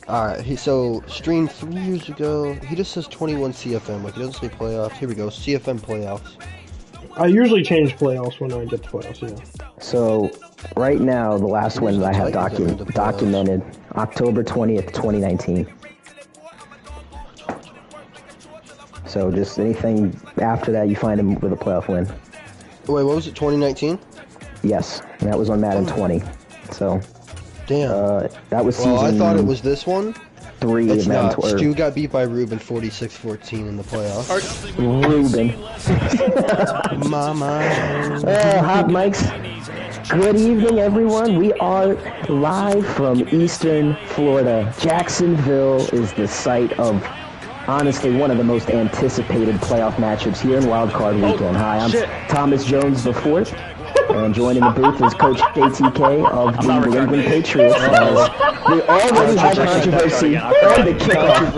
Alright, so streamed 3 years ago. He just says 21 CFM, like he doesn't say playoffs. Here we go, CFM playoffs. I usually change playoffs when I get to playoffs, yeah. So, right now, the last one that I have documented, October 20th, 2019. So just anything after that, you find him with a playoff win. Wait, what was it, 2019? Yes, and that was on Madden 20. So, damn. That was season... Well, I thought it was this one. 3 it's of Madden 20. Stu got beat by Ruben 46-14 in the playoffs. Ruben. Mama. Hot mics. Good evening, everyone. We are live from Eastern Florida. Jacksonville is the site of, honestly, one of the most anticipated playoff matchups here in wildcard weekend. Hi, I'm Thomas Jones the Fourth, and joining the booth is Coach JTK of the New England Patriots. We already had controversy on the kickoff.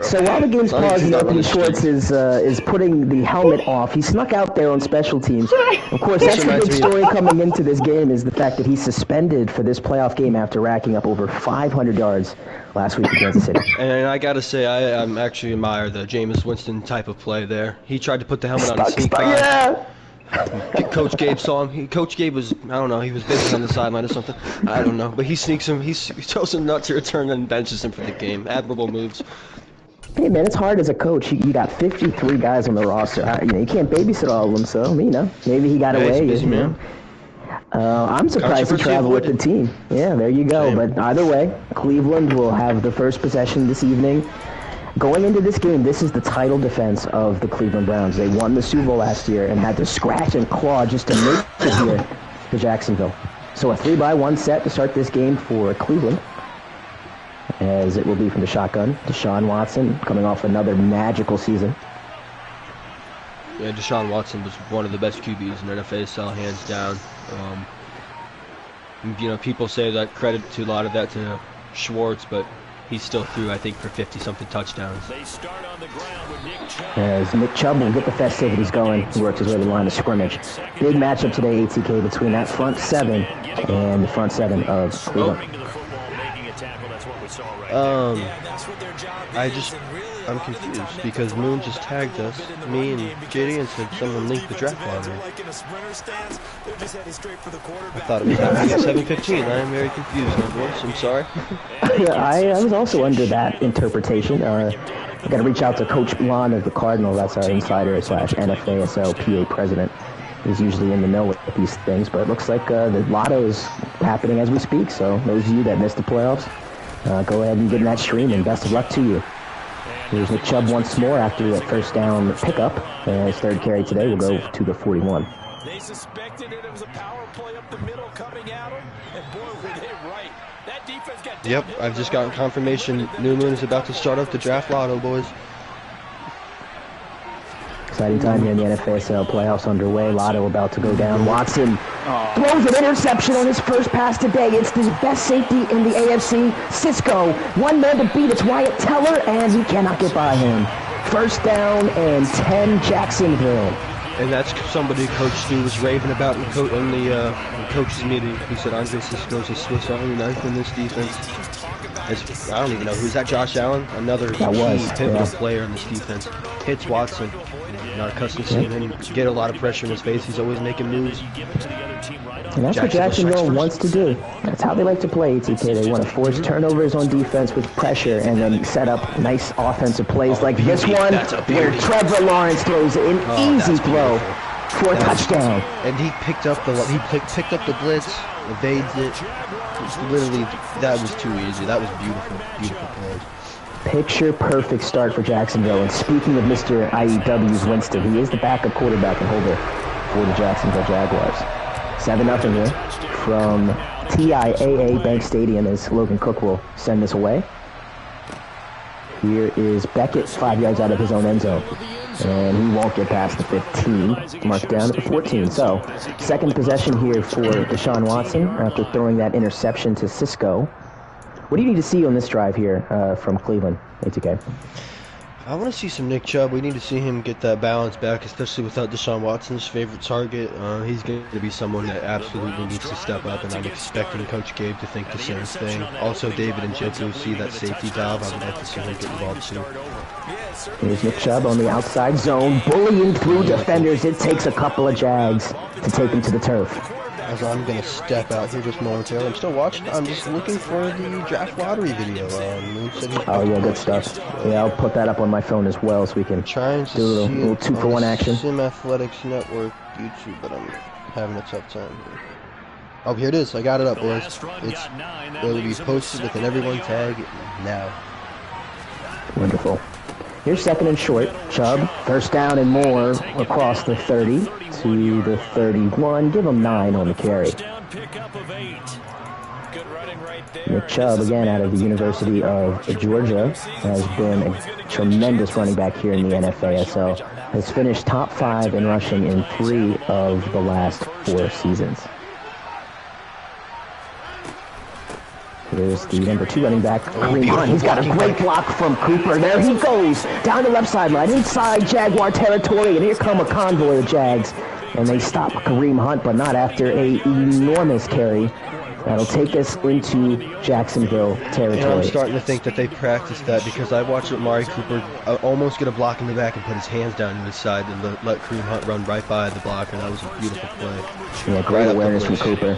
So while the game's paused, Anthony Schwartz is putting the helmet off. He snuck out there on special teams. Of course, that's the big story coming into this game is the fact that he's suspended for this playoff game after racking up over 500 yards last week against Kansas City. And I gotta say, I'm actually admire the Jameis Winston type of play there. He tried to put the helmet on and sneak by. Yeah. Coach Gabe saw him. Coach Gabe was, I don't know, he was busy on the sideline or something. I don't know. But he sneaks him, he tells him not to return and benches him for the game. Admirable moves. Hey, man, it's hard as a coach. You got 53 guys on the roster. You can't babysit all of them, so, maybe he got away. He's a busy man. I'm surprised he traveled with the team. Yeah, there you go. But either way, Cleveland will have the first possession this evening. Going into this game, this is the title defense of the Cleveland Browns. They won the Super Bowl last year and had to scratch and claw just to make it here to Jacksonville. So a 3-by-1 set to start this game for Cleveland, as it will be from the shotgun. Deshaun Watson coming off another magical season. Yeah, Deshaun Watson was one of the best QBs in NFL, hands down. People say that credit to a lot of that to Schwartz, but he still threw, I think, for 50-something touchdowns. As Nick Chubb will get the festivities going, he works his way to the line of scrimmage. Big matchup today, ATK, between that front seven and the front seven of Cleveland. I'm confused because Moon just tagged us, me and JD, and said someone linked the draft lottery. I thought it was happening at 7:15. I am very confused, my boys. I'm sorry. Yeah, I was also under that interpretation. I got to reach out to Coach Blond of the Cardinals. That's our insider / NFASL PA president. He's usually in the know with these things, but it looks like the lotto is happening as we speak. So those of you that missed the playoffs, go ahead and get in that stream, and best of luck to you. Here's Nick Chubb once more after that first down pickup. His third carry today will go to the 41. They suspected it was a power play up the middle coming at him, and boy, were they right. That defense got Yep, I've just gotten confirmation New Moon is about to start up the draft lotto, boys. Exciting time here in the NFASL playoffs underway. Lotto about to go down. Watson throws an interception on his first pass today. It's the best safety in the AFC. Cisco, one man to beat. It's Wyatt Teller, and he cannot get by him. First down and 10 Jacksonville. And that's somebody Coach Stu was raving about in the coach's meeting. He said Andre Cisco's a Swiss Army knife in this defense. I don't even know who's that. Josh Allen, another key pivotal player in this defense. Hits Watson. Not accustomed to seeing him get a lot of pressure in his face. He's always making moves. And that's what Jacksonville wants to do. That's how they like to play, ATK. They want to force turnovers on defense with pressure and then set up nice offensive plays like this one where Trevor Lawrence throws an easy throw for a touchdown. And he picked up the picked up the blitz, evades it. Literally, that was too easy. That was beautiful, beautiful play. Picture perfect start for Jacksonville. And speaking of Mr. IEW's Winston, he is the backup quarterback and holder for the Jacksonville Jaguars. 7-0 here from TIAA Bank Stadium as Logan Cook will send this away. Here is Beckett 5 yards out of his own end zone. And he won't get past the 15, marked down at the 14. So, second possession here for Deshaun Watson after throwing that interception to Cisco. What do you need to see on this drive here from Cleveland, ATK? I want to see some Nick Chubb. We need to see him get that balance back, especially without Deshaun Watson's favorite target. He's going to be someone that absolutely needs to step up, and I'm expecting Coach Gabe to think the same thing. Also, David and Njoku see that safety valve. I would like to see him get involved too. Here's Nick Chubb on the outside zone, bullying through defenders. It takes a couple of Jags to take him to the turf. As I'm going to step out here just momentarily. I'm still watching. I'm just looking for the draft lottery video. Oh, yeah, good stuff. Yeah, I'll put that up on my phone as well so we can do a little 2-for-1 action. Sim Athletics Network YouTube, but I'm having a tough time here. Oh, here it is. I got it up, boys. It's going to be posted with an everyone tag now. Wonderful. Here's second and short. Chubb, first down and more across the 30 to the 31. Give him 9 on the carry. Nick Chubb, again out of the University of Georgia, has been a tremendous running back here in the NFASL. Has finished top 5 in rushing in 3 of the last 4 seasons. There's the number 2 running back, Kareem Hunt. He's got a great block from Cooper. There he goes, down the left sideline, inside Jaguar territory, and here come a convoy of Jags. And they stop Kareem Hunt, but not after an enormous carry. That'll take us into Jacksonville territory. And I'm starting to think that they practiced that because I watched Amari Cooper almost get a block in the back and put his hands down to his side and let Kareem Hunt run right by the blocker. That was a beautiful play. Yeah, great awareness from Cooper.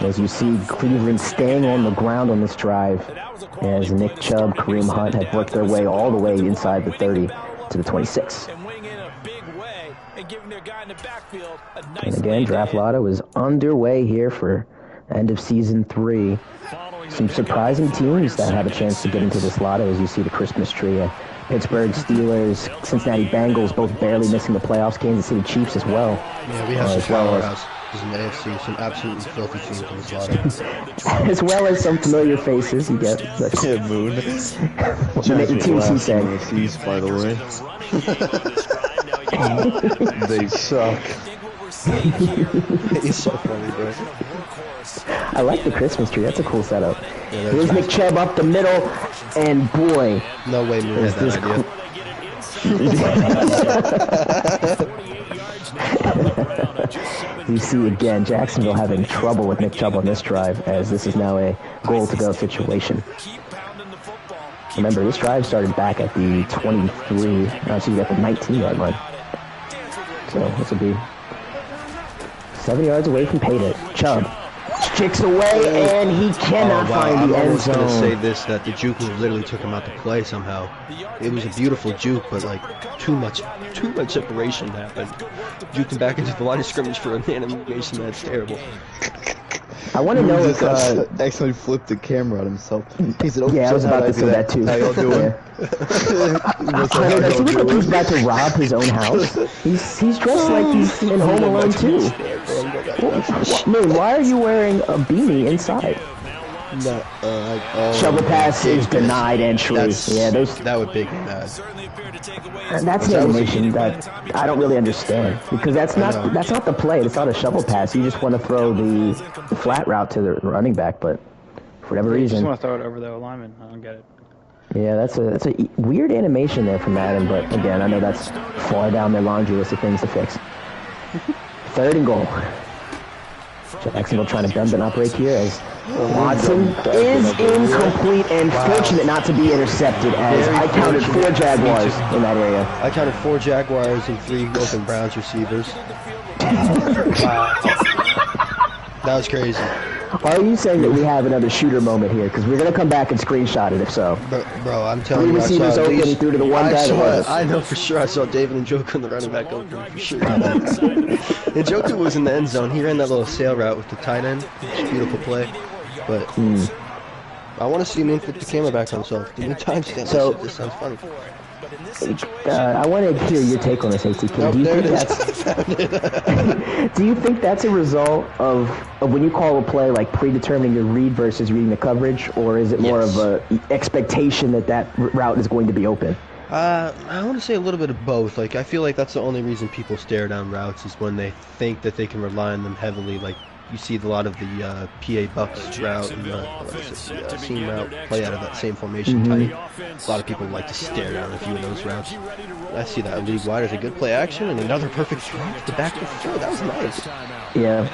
As you see, Cleveland staying on the ground on this drive as Nick Chubb, Kareem Hunt have worked their way all the way inside the 30 to the 26. And again, Draft Lotto is underway here for end of season 3. Some surprising teams that have a chance to get into this lotto, as you see the Christmas tree. Pittsburgh Steelers, Cincinnati Bengals, both barely missing the playoffs. Kansas City Chiefs as well. Yeah, we have some powerhouses in the AFC, some absolutely filthy teams in this lotto. As well as some familiar faces you get. Yeah, Moon. The teams he said. By the way. They suck. He's so funny, bro. I like the Christmas tree. That's a cool setup. Yeah, here's Nick Chubb up the middle, and boy, no way Moon had that idea. You see again, Jacksonville having trouble with Nick Chubb on this drive, as this is now a goal-to-go situation. Remember, this drive started back at the 23, actually at the 19-yard line. So this will be 7 yards away from payday. Chubb kicks away, and he cannot find the end zone. I was going to say this, that the juke literally took him out to play somehow. It was a beautiful juke, but like too much separation happened. Juked him back into the line of scrimmage for an animation. That's terrible. I want to know if actually flipped the camera on himself. He said, yeah, I was about to say that too. How y'all doing? Does he look like he's about to rob his own house? He's dressed like he's in Home Alone too. Moon, why are you wearing a beanie inside? Shovel pass is denied entry. That would make me mad. That's an animation that I don't really understand, because that's not the play. It's not a shovel pass. You just want to throw the flat route to the running back, but for whatever reason, you just want to throw it over the lineman. I don't get it. Yeah, that's a weird animation there from Madden, but again, I know that's far down their laundry list of things to fix. 3rd and goal. Jacksonville trying to bend but not break here as Watson is incomplete and fortunate not to be intercepted, as I counted 4 Jaguars in that area. I counted 4 Jaguars and 3 open Browns receivers. That was crazy. Are you saying that we have another shooter moment here? Because we're going to come back and screenshot it if so. Bro, I'm telling you, 3 receivers open through to the one guy. I know for sure I saw David Njoku in the running back open for sure. Njoku was in the end zone. He ran that little sail route with the tight end. Beautiful play. But I want to see him flip the camera back on himself. Give me a timestamp. So this sounds funny. I want to hear your take on this, ATK. Do you think that's a result of when you call a play, like predetermining your read versus reading the coverage, or is it more of a expectation that route is going to be open? I want to say a little bit of both. Like, I feel like that's the only reason people stare down routes is when they think that they can rely on them heavily, like you see a lot of the PA Bucks route and the seam route play out of that same formation type. A lot of people like to stare down a few of those routes. I see that league-wide as a good play action and another perfect throw to the back of the throw. That was nice. Yeah,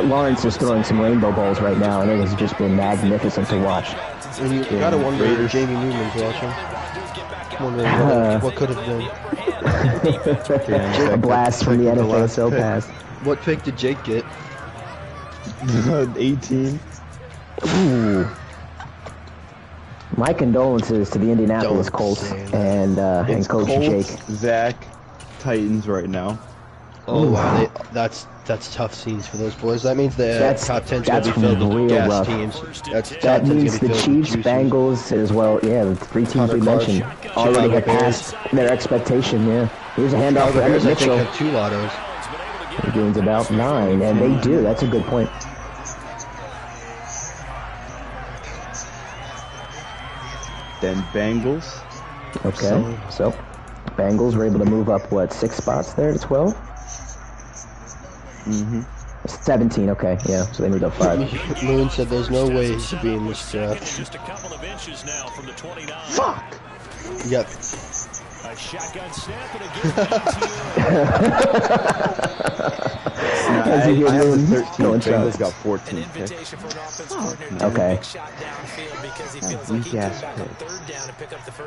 Lawrence is throwing some rainbow balls right now, and it has just been magnificent to watch. And you gotta wonder if Jamie Newman's watching. What could have been? A blast from the NFSL pass. What pick did Jake get? 18. Ooh. My condolences to the Indianapolis Colts and Coach Colts, Jake. Zach, Titans right now. Oh wow, that's tough scenes for those boys. That means the top 10's gonna be filled with gas teams. That means the Chiefs, Bengals as well. Yeah, the three teams we mentioned already have passed their expectation. Yeah, here's a handoff for Emmett Mitchell. I think have 2 lottos. He gains about 9, and they do. That's a good point. Then Bengals. Okay, so Bengals were able to move up, what, 6 spots there to 12? 17, okay, yeah, so they moved up 5. Moon said there's no way he should be in this draft. Just a couple of inches now from the 29. Fuck! Yep. A shotgun snap and again. I have the 13. Bengals got 14 picks. Okay. Weak ass pick.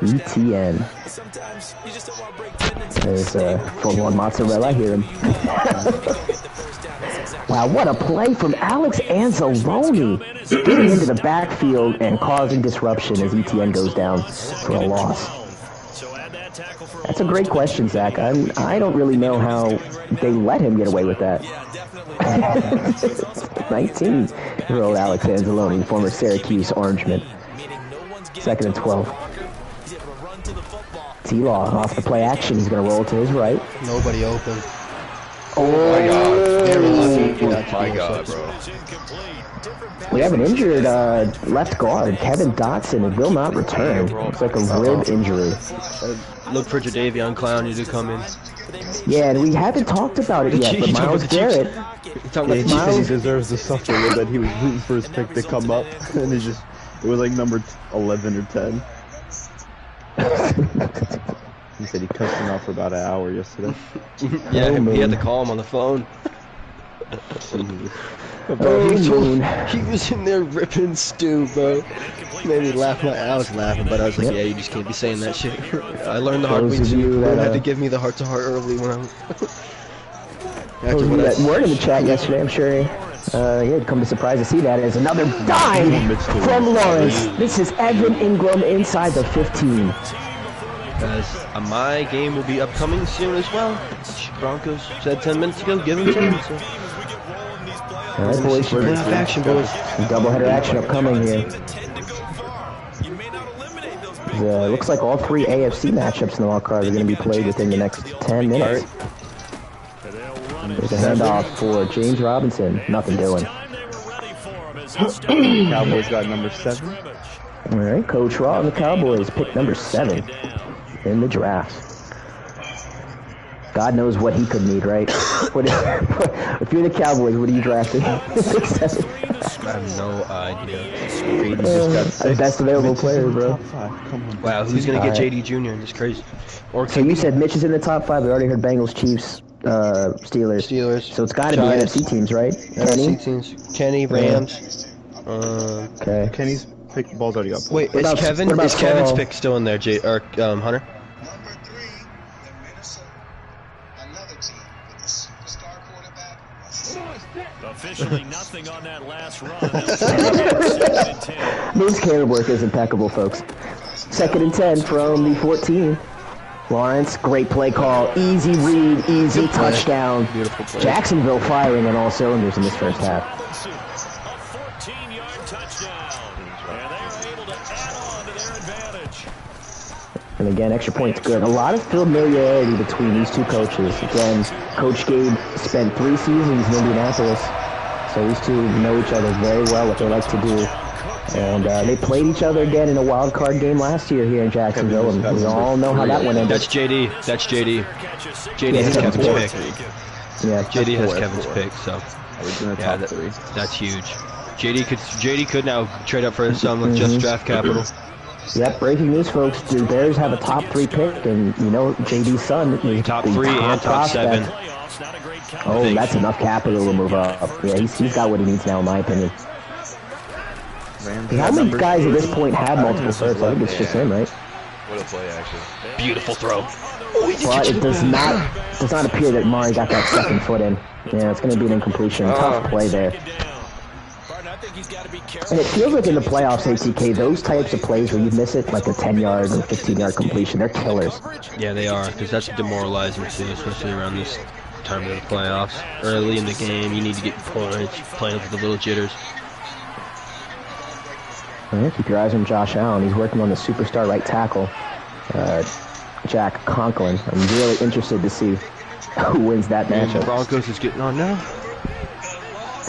ETN. There's full-on mozzarella. I hear him. Wow, what a play from Alex Anzalone. Getting into the backfield and causing disruption as ETN goes down for a loss. That's a great question, Zach. I don't really know how they let him get away with that. 19-year-old Alex Anzalone, former Syracuse Orangeman. 2nd and 12. T-Law off the play action. He's going to roll to his right. Nobody open. Oh my God. Very lucky. Oh my God, bro. We have an injured left guard, Kevin Dotson, and will not return. Looks like a rib injury. Look for Jadeveon Clowney to come in. Yeah, and we haven't talked about it yet, but Myles Garrett... He deserves to suffer a little bit. He was rooting for his pick to come up, and it was like number 11 or 10. He said he cussed him out for about an hour yesterday. Yeah, he had to call him on the phone. Bro, he was in there ripping stew, bro. Made me laugh. I was laughing, but I was like, yeah, you just can't be saying that shit. I learned the hard way too. You had to give me the heart-to-heart early when I was... that word in the chat yesterday, I'm sure he had come to surprise to see that as another dime from Lawrence. This is Evan Ingram inside the 15. Guys, my game will be upcoming soon as well. Broncos said 10 minutes ago, give them 10. So. All right, boys. Playoff action, boys. Doubleheader action upcoming here. Looks like all 3 AFC matchups in the wildcard are going to be played within the next 10 minutes. There's a handoff for James Robinson. Nothing doing. Cowboys got number 7. All right, Coach Raw and the Cowboys pick number 7 in the draft. God knows what he could need, right? If you're the Cowboys, what are you drafting? I have no idea. Best available player, bro. Wow, who's going to get JD Jr.? That's crazy. So you said Mitch is in the top 5. We already heard Bengals, Chiefs, Steelers. So it's got to be NFC teams, right? NFC teams. Kenny, Rams. Okay. Kenny's pick ball's already up. Wait, is Kevin's pick still in there, Hunter? Officially nothing on that last run. Moon's camera work is impeccable, folks. 2nd and 10 from the 14. Lawrence, great play call. Easy read, easy touchdown. Beautiful play. Jacksonville firing on all cylinders in this first half. A 14-yard touchdown. And they're able to add on to their advantage. And again, extra points good. A lot of familiarity between these two coaches. Again, Coach Gabe spent 3 seasons in Indianapolis, so these two know each other very well, what they like to do. And they played each other again in a wild card game last year here in Jacksonville, and we all know how that one ended. That's JD. JD has Kevin's pick. Yeah, JD has Kevin's pick, so. He's in the top 3. That's huge. JD could now trade up for some with just draft capital. Yep, breaking news, folks. The Bears have a top 3 pick, and you know JD's son is top the 3 and top prospect. 7. Oh, that's enough capital to move up. Yeah, he's got what he needs now, in my opinion. How many guys at this point have multiple firsts? I think it's just him, right? What a play, actually. Beautiful throw. But it does not appear that Mari got that second foot in. Yeah, it's going to be an incompletion. Tough play there. And it feels like in the playoffs, ATK, those types of plays where you miss it, like a 10-yard or 15-yard completion, they're killers. Yeah, they are, because that's demoralizing too, especially around this time of the playoffs. Early in the game, you need to get points, playing with the little jitters. Yeah, keep your eyes on Josh Allen. He's working on the superstar right tackle, Jack Conklin. I'm really interested to see who wins that matchup. Broncos is getting on now.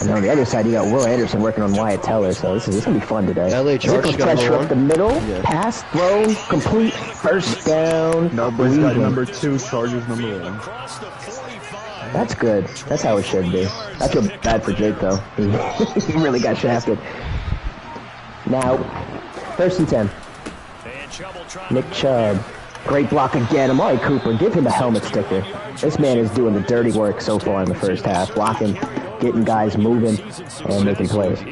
And on the other side, you got Will Anderson working on Wyatt Teller, so this is going to be fun today. LA Chargers got pressure up the middle, pass, throw, complete, first down. Cowboys got number 2, Chargers number 1. That's good. That's how it should be. I feel bad for Jake, though. He really got shafted. Now, 1st and 10. Nick Chubb. Great block again. Amari Cooper, give him a helmet sticker. This man is doing the dirty work so far in the first half. Blocking, getting guys moving, and making plays.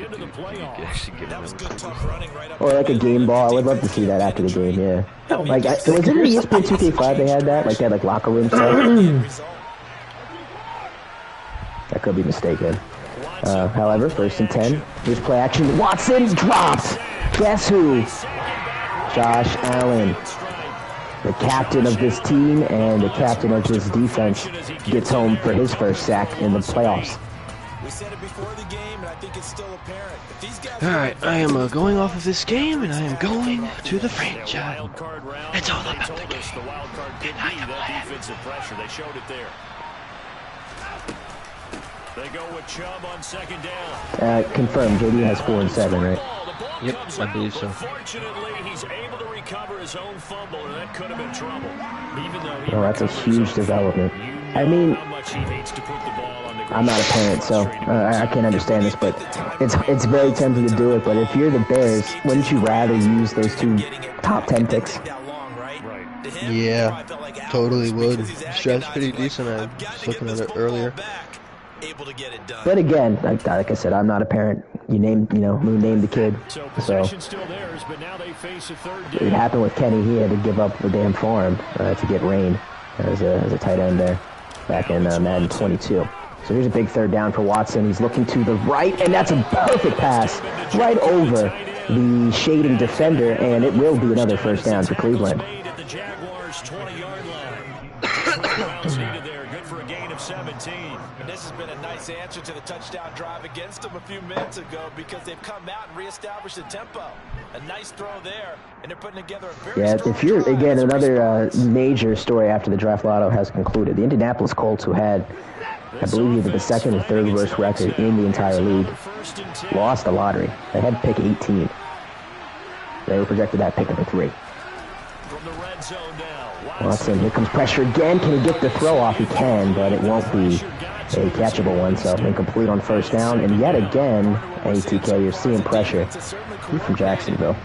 Or like a game ball. I would love to see that after the game, yeah. Like, was it in the ESPN 2K5 they had that? Like, they had like locker room stuff? That could be mistaken. However, 1st and 10. Here's play action. Watson drops. Guess who? Josh Allen. The captain of this team and the captain of this defense gets home for his first sack in the playoffs. We said it before the game, and I think it's still apparent. All right, I am going off of this game, and I am going to the franchise. It's all about the game. And I am defensive pressure. They showed it there. They go with Chubb on 2nd down. Confirmed. JD has 4 and 7, right? Yep, I believe so. Fortunately, he's able to recover his own fumble, and that could have been trouble. Even though Oh, that's a huge development. I mean, I'm not a parent, so I can't understand this, but it's very tempting to do it. But if you're the Bears, wouldn't you rather use those 2 top 10 picks? Yeah, totally would. Strat's pretty decent. I was looking at it earlier. But again, like I said, I'm not a parent. Who named the kid. So it happened with Kenny. He had to give up the damn farm to get Rain as a tight end there back in Madden 22. So here's a big 3rd down for Watson. He's looking to the right, and that's a perfect pass right over the shading defender, and it will be another 1st down for Cleveland. Good for a gain of 17. And this has been a nice answer to the touchdown drive against them a few minutes ago because they've come out and reestablished the tempo. A nice throw there, and they're putting together a very if you're, again, another major story after the draft lotto has concluded. The Indianapolis Colts, who had, I believe, either the 2nd or 3rd worst record in the entire league, lost the lottery. They had pick 18. They were projected that pick number 3. From the red zone now. Watson, here comes pressure again. Can he get the throw off? He can, but it won't be a catchable one, so incomplete on 1st down. And yet again, ATK, you're seeing pressure. He's from Jacksonville.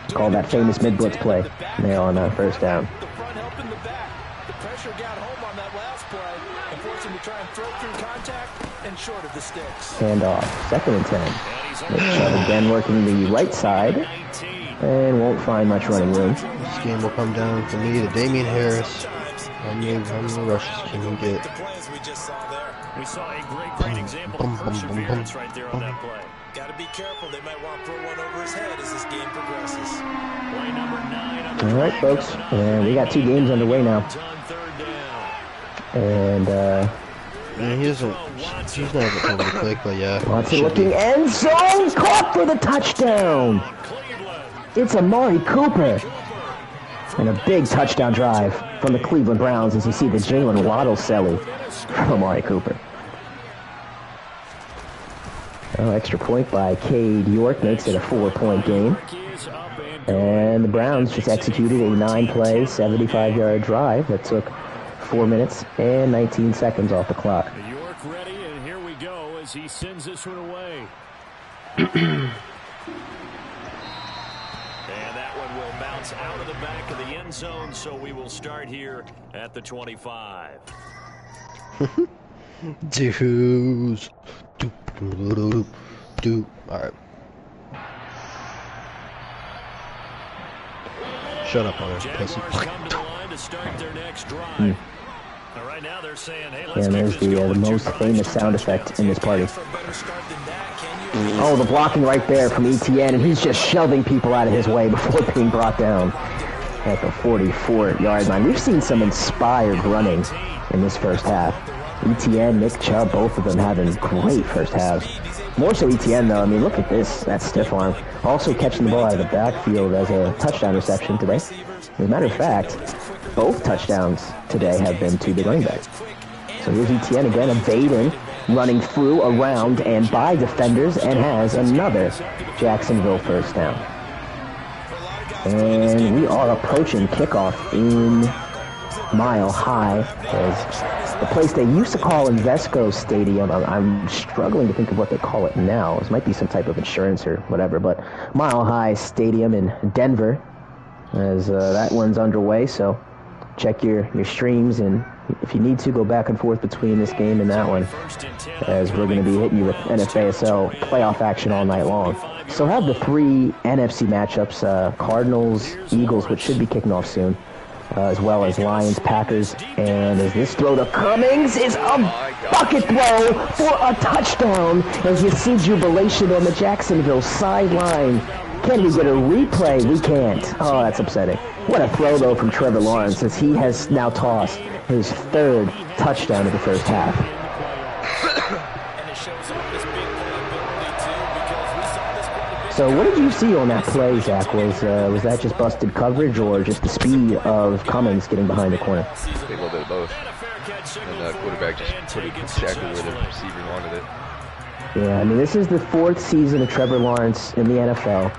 Called that famous mid-blitz play there on 1st down. The front helping the back. The pressure got home on that last play and forced him to try and throw through contact and short of the sticks. Hand off. 2nd and 10. Nick Chubb again working the right side. And won't find much running room. This game will come down for me to Damian Harris. How many rushes can he get? We saw a great example of perseverance right there on that play. Got to be careful. They might want to throw one over his head as this game progresses. Play number 9. All right, folks. And we got 2 games underway now. And he's not going to click, but yeah. Watson looking end zone, caught for the touchdown. It's Amari Cooper. And a big touchdown drive from the Cleveland Browns as you see the Jalen Waddle celly from Amari Cooper. Oh, extra point by Cade York makes it a 4-point game. And the Browns just executed a 9-play, 75-yard drive that took 4 minutes and 19 seconds off the clock. York ready, and here we go. as he sends this one away. And that one will bounce out of the back of the end zone, so we will start here at the 25. Diffuse. All right. Shut up, Hunter. Pussy. Come to the line to start their next drive. Right now they're saying, hey, let's and there's the most famous sound effect in this party. Oh, the blocking right there from ETN, and he's just shoving people out of his way before being brought down at the 44-yard line. We've seen some inspired running in this first half. ETN, Nick Chubb, both of them having great first halves. More so ETN, though. I mean, look at this. That stiff arm. Also catching the ball out of the backfield as a touchdown reception today. As a matter of fact, both touchdowns today have been to the running back. So here's ETN again, evading, running through, around, and by defenders, and has another Jacksonville first down. And we are approaching kickoff in Mile High, as the place they used to call Invesco Stadium. I'm struggling to think of what they call it now. This might be some type of insurance or whatever, but Mile High Stadium in Denver, as that one's underway. So check your streams, and if you need to, go back and forth between this game and that one, as we're going to be hitting you with NFASL playoff action all night long. So have the three NFC matchups, Cardinals, Eagles, which should be kicking off soon, as well as Lions, Packers, and as this throw to Cummings is a bucket throw for a touchdown, as you see jubilation on the Jacksonville sideline. Can we get a replay? We can't. Oh, that's upsetting. What a throw, though, from Trevor Lawrence, as he has now tossed his third touchdown of the first half. So what did you see on that play, Zach? Was that just busted coverage or just the speed of Cummings getting behind the corner? A little bit of both. And the quarterback just put it exactly where the receiver wanted it. Yeah, I mean, this is the fourth season of Trevor Lawrence in the NFL.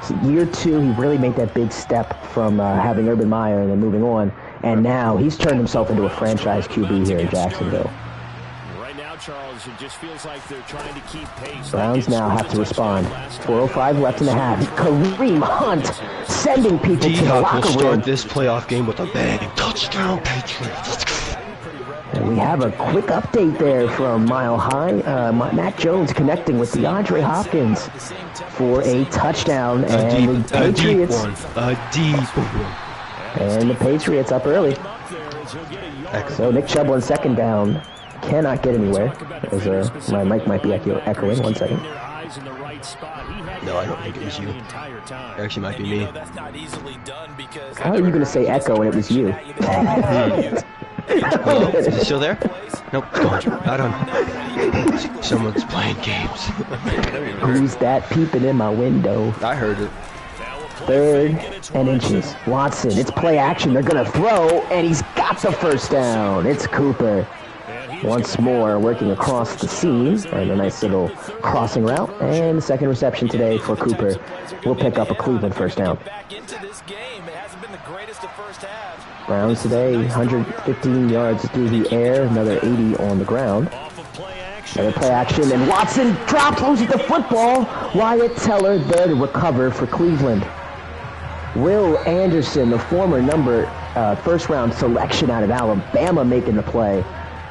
So year two, he really made that big step from having Urban Meyer and then moving on. And now he's turned himself into a franchise QB here in Jacksonville. Right now, Charles, it just feels like they're trying to keep pace. Browns now have to respond. 4:05 left in the half. Kareem Hunt sending people to the locker room. will start this playoff game with a bang. Touchdown, Patriots. And we have a quick update there from Mile High. Matt Jones connecting with DeAndre Hopkins for a touchdown. And the Patriots, a deep one. And the Patriots up early. So Nick Chubb on second down. Cannot get anywhere. As my mic might be echoing. 1 second. No, I don't think it was you. It actually might be me. How are you going to say echo and it was you? Hello? Is it still there? Nope, it's gone. I don't know. Someone's playing games. Who's that peeping in my window? I heard it. 3rd and inches. Watson, it's play action. They're going to throw, and he's got the first down. It's Cooper. Once more, working across the seam, and a nice little crossing route. And the second reception today for Cooper will pick up a Cleveland first down. Browns today, 115 yards through the air, another 80 on the ground. Another play action, and Watson drops, loses the football. Wyatt Teller there to recover for Cleveland. Will Anderson, the former first-round selection out of Alabama, making the play.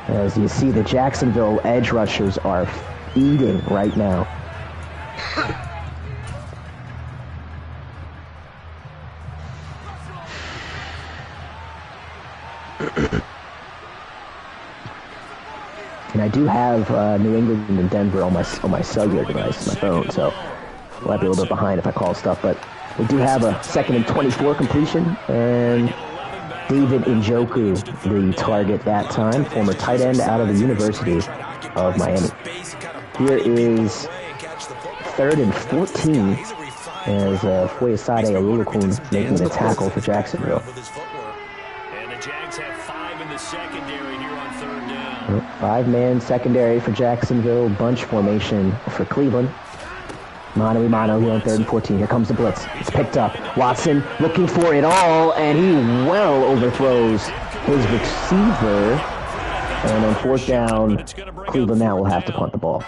As you see, the Jacksonville edge rushers are feeding right now. And I do have New England and Denver on my cellular device, my phone, so I might be a little bit behind if I call stuff. But we do have a 2nd and 24 completion, and David Njoku, the target that time, former tight end out of the University of Miami. Here is 3rd and 14 as Foyesade Olulukun making the tackle for Jacksonville. And the Jags have 5 in the secondary here on 3rd down. 5-man secondary for Jacksonville, bunch formation for Cleveland. Mano a mano here on 3rd and 14. Here comes the blitz. It's picked up. Watson looking for it all, and he well overthrows his receiver. And on 4th down, Cleveland now will have to punt the ball.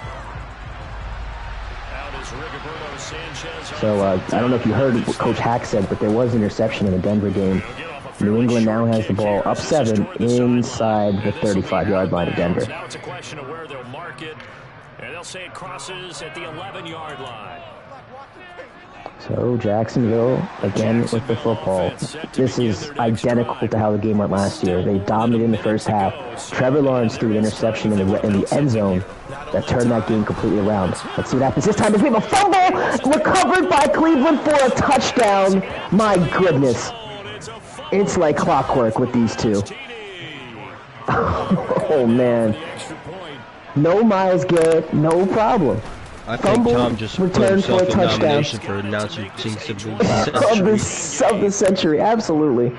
So I don't know if you heard what Coach Hack said, but there was an interception in the Denver game. New England now has the ball up 7 inside the 35-yard line of Denver. Now it's a question of where they'll mark it, and they'll say it crosses at the 11-yard line. So Jacksonville, again with the football. This is identical to how the game went last year. They dominated in the first half. Trevor Lawrence threw an interception in the end zone that turned that game completely around. Let's see what happens this time. We have a fumble recovered by Cleveland for a touchdown. My goodness. It's like clockwork with these two. Oh, man. No Myles Garrett, no problem. I think Tom just put himself in nomination for announcing jinx of the century. Absolutely.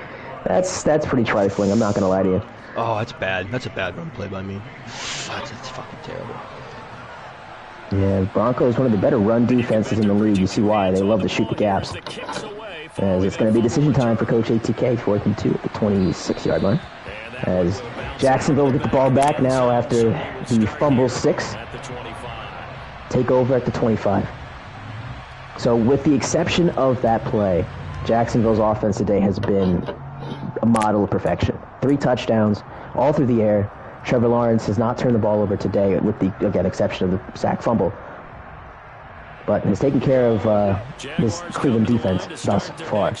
That's pretty trifling. I'm not going to lie to you. Oh, that's bad. That's a bad run play by me. That's fucking terrible. Yeah, Broncos one of the better run defenses in the league. You see why. They love to shoot the gaps. As it's going to be decision time for Coach ATK, 4th and 2 at the 26-yard line. As Jacksonville will get the ball back now after the fumble 6. Take over at the 25. So with the exception of that play, Jacksonville's offense today has been a model of perfection. 3 touchdowns, all through the air. Trevor Lawrence has not turned the ball over today with the, again, exception of the sack fumble. But has taken care of this Cleveland defense thus far.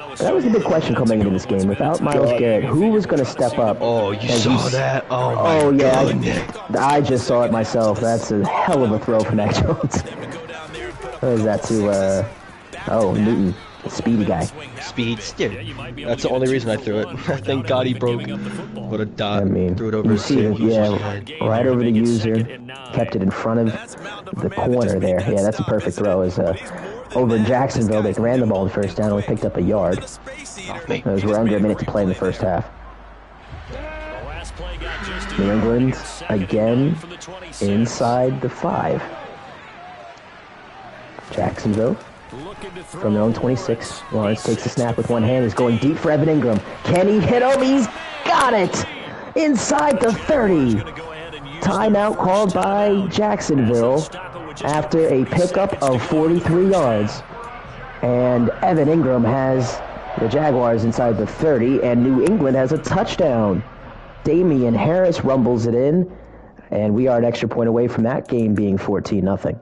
But that was the big question coming into this game. Without Myles Garrett, who was going to step up? Oh, you saw that? Oh, my God. I just saw it myself. That's a hell of a throw from Mac Jones. What is that to, Newton. Speedy guy. Speeds, dude. That's the only reason I threw it. Thank God he broke. What a dot. I mean, threw it over his head. Right over the user. Kept it in front of the corner there. Yeah, that's a perfect throw. Over in Jacksonville, they ran the ball the first down, only picked up a yard. As we're under a minute to play in the first half. New England, again, inside the 5. Jacksonville. From their own 26, Lawrence takes the snap with one hand. He's going deep for Evan Ingram. Can he hit him? He's got it! Inside the 30. Timeout called by Jacksonville after a pickup of 43 yards. And Evan Ingram has the Jaguars inside the 30, and New England has a touchdown. Damian Harris rumbles it in, and we are an extra point away from that game being 14-0.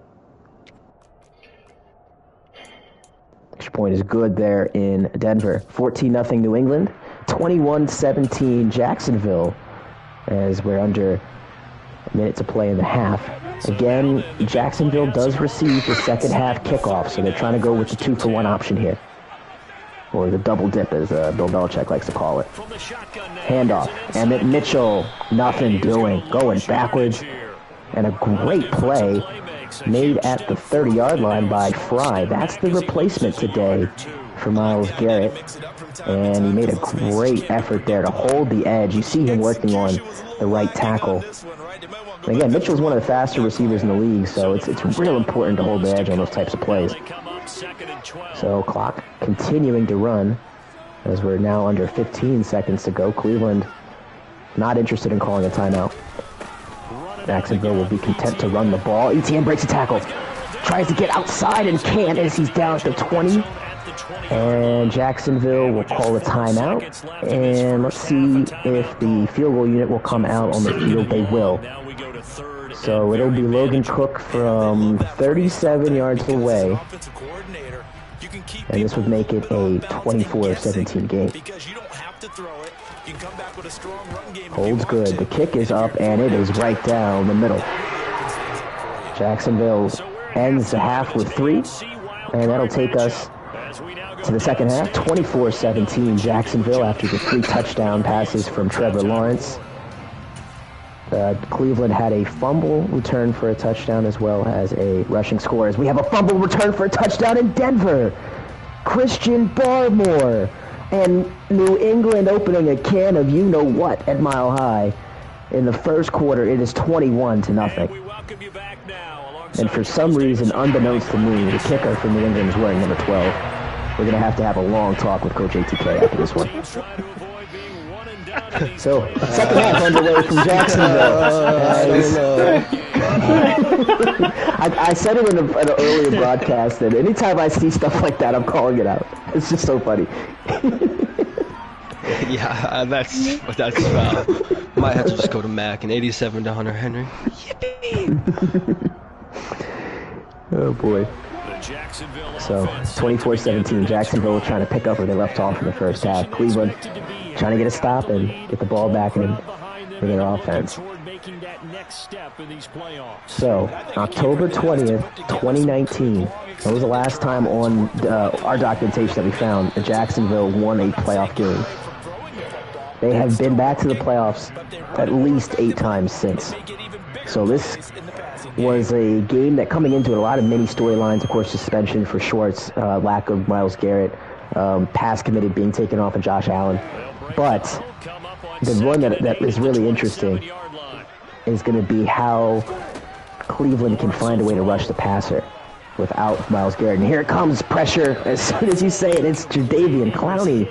Extra point is good there in Denver. 14-0 New England. 21-17 Jacksonville, as we're under a minute to play in the half. Again, Jacksonville does receive the second half kickoff, so they're trying to go with the 2-for-1 option here. Or the double dip, as Bill Belichick likes to call it. Handoff. Emmett Mitchell, nothing doing. Going backwards. And a great play made at the 30-yard line by Fry. That's the replacement today for Myles Garrett. And he made a great effort there to hold the edge. You see him working on the right tackle. And again, Mitchell's one of the faster receivers in the league, so it's real important to hold the edge on those types of plays. So clock continuing to run as we're now under 15 seconds to go. Cleveland not interested in calling a timeout. Jacksonville will be content to run the ball. Etienne breaks a tackle. Tries to get outside and can't as he's down at the 20. And Jacksonville will call a timeout. And let's see if the field goal unit will come out on the field. They will. So it'll be Logan Cook from 37 yards away. And this would make it a 24-17 game. Holds good. The kick is up, and it is right down the middle. Jacksonville ends the half with 3, and that'll take us to the second half. 24-17 Jacksonville after the 3 touchdown passes from Trevor Lawrence. Cleveland had a fumble return for a touchdown as well as a rushing score. As we have a fumble return for a touchdown in Denver. Christian Barmore. And New England opening a can of you-know-what at Mile High. In the first quarter, it is 21-0. And for some reason, unbeknownst to me, the kicker for New England is wearing number 12. We're going to have a long talk with Coach ATK after this one. So, second half underway from Jacksonville. I said it in an earlier broadcast that anytime I see stuff like that, I'm calling it out. It's just so funny. Yeah, that's foul. Might have to just go to Mac and 87 to Hunter Henry. Yippee! Oh boy. So 24-17, Jacksonville trying to pick up where they left off in the first half. Cleveland trying to get a stop and get the ball back in for their offense. So October 20th, 2019, that was the last time on our documentation that we found that Jacksonville won a playoff game. They have been back to the playoffs at least 8 times since. So this was a game that coming into it, a lot of mini storylines, of course, suspension for Schwartz, lack of Myles Garrett, pass committed being taken off of Josh Allen. But the one that is really interesting is going to be how Cleveland can find a way to rush the passer without Myles Garrett. And here it comes, pressure. As soon as you say it, it's Jadeveon Clowney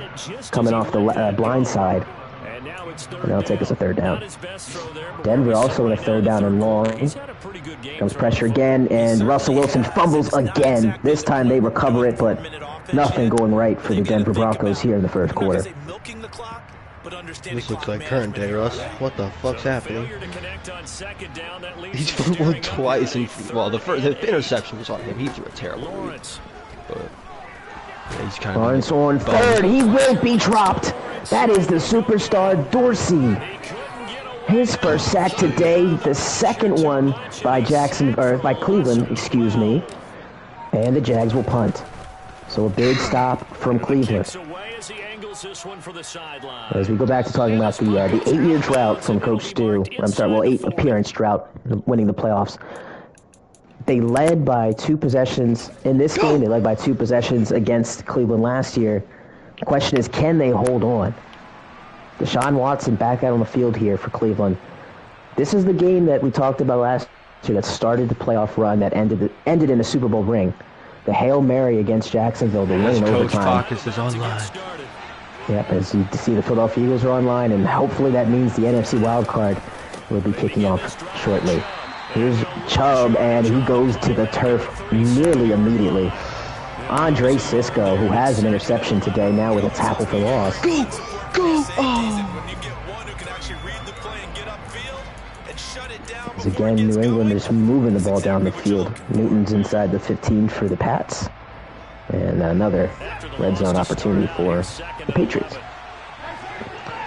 coming off the blind side. And that'll take us a third down. Denver also in a third down and long. Comes pressure again, and Russell Wilson fumbles again. This time they recover it, but nothing going right for the Denver Broncos here in the first quarter. This looks like current day, Russ. What the fuck's happening? He's fumbled twice, and well, the interception was on him. He threw a terrible read. But yeah, he's kind of Lawrence on third. He will be dropped. That is the superstar Dorsey. His first sack today, the second one by by Cleveland, excuse me. And the Jags will punt. So a big stop from Cleveland. As we go back to talking about the 8-year drought from Coach Stu, 8-appearance drought, winning the playoffs. They led by 2 possessions in this game. They led by 2 possessions against Cleveland last year. The question is, can they hold on? Deshaun Watson back out on the field here for Cleveland. This is the game that we talked about last year that started the playoff run that ended in a Super Bowl ring. The Hail Mary against Jacksonville, the win in overtime. Coach Fox is online. Yep, as you see, the Philadelphia Eagles are online, and hopefully that means the NFC wildcard will be kicking off shortly. Here's Chubb, and he goes to the turf nearly immediately. Andre Sisco, who has an interception today, now with a tackle for loss. Go! Oh! As again, New England is moving the ball down the field. Newton's inside the 15 for the Pats. And another red zone opportunity for the Patriots.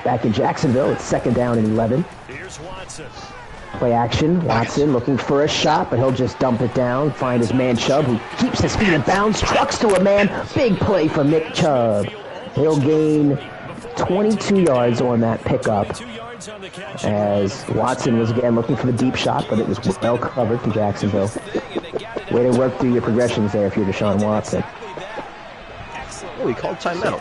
Back in Jacksonville, it's 2nd down and 11. Play action. Watson looking for a shot, but he'll just dump it down. Find his man Chubb, who keeps his feet in bounds, trucks to a man. Big play from Nick Chubb. He'll gain 22 yards on that pickup, as Watson was again looking for the deep shot, but it was well covered for Jacksonville. Way to work through your progressions there if you're Deshaun Watson. Oh, he called timeout.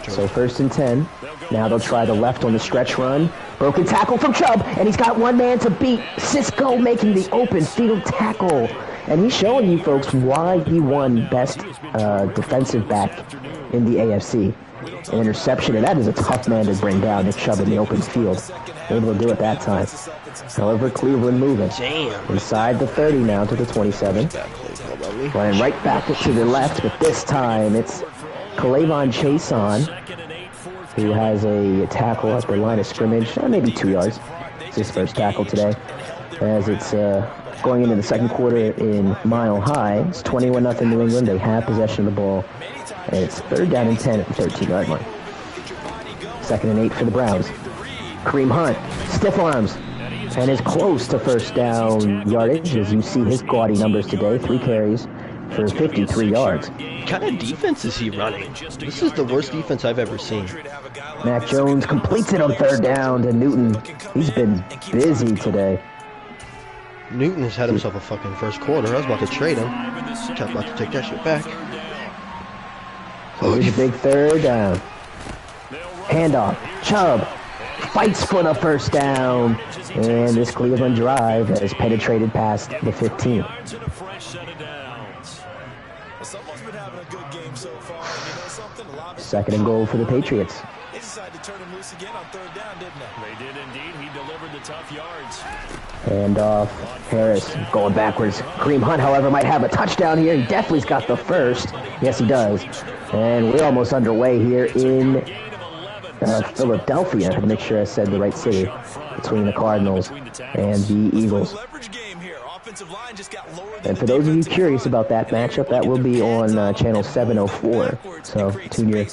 So 1st and 10. Now they'll try the left on the stretch run. Broken tackle from Chubb, and he's got one man to beat. Sisco making the open field tackle. And he's showing you folks why he won best defensive back in the AFC. An interception, and that is a tough man to bring down. Nick Chubb in the open field. Able to do it that time. However, Cleveland moving. Inside the 30 now to the 27. Running right back to the left, but this time it's Kalavon Chason, who has a tackle at the line of scrimmage, maybe 2 yards. It's his first tackle today. As it's going into the second quarter in Mile High, it's 21-0 New England. They have possession of the ball. And it's 3rd down and 10 at the 13-yard line. 2nd and 8 for the Browns. Kareem Hunt, stiff arms, and is close to 1st down yardage. As you see his gaudy numbers today, 3 carries for 53 yards. What kind of defense is he running? This is the worst defense I've ever seen. Mac Jones completes it on 3rd down to Newton. He's been busy today. Newton has had himself a fucking first quarter. I was about to trade him. I was about to take that shit back. So here's a big 3rd down. Handoff. Chubb fights for the 1st down. And this Cleveland drive has penetrated past the 15. Someone's been having a good game so far. And you know something? A lot of Second and goal for the Patriots. They decided to turn him loose again on third down, didn't they? They did indeed. He delivered the tough yards. And Harris going backwards. Kareem Hunt, however, might have a touchdown here. He definitely's got the first. Yes, he does. And we're almost underway here in Philadelphia, to make sure I said the right city, between the Cardinals and the Eagles. And for those of you curious about that matchup, that will be on channel 704. So tune your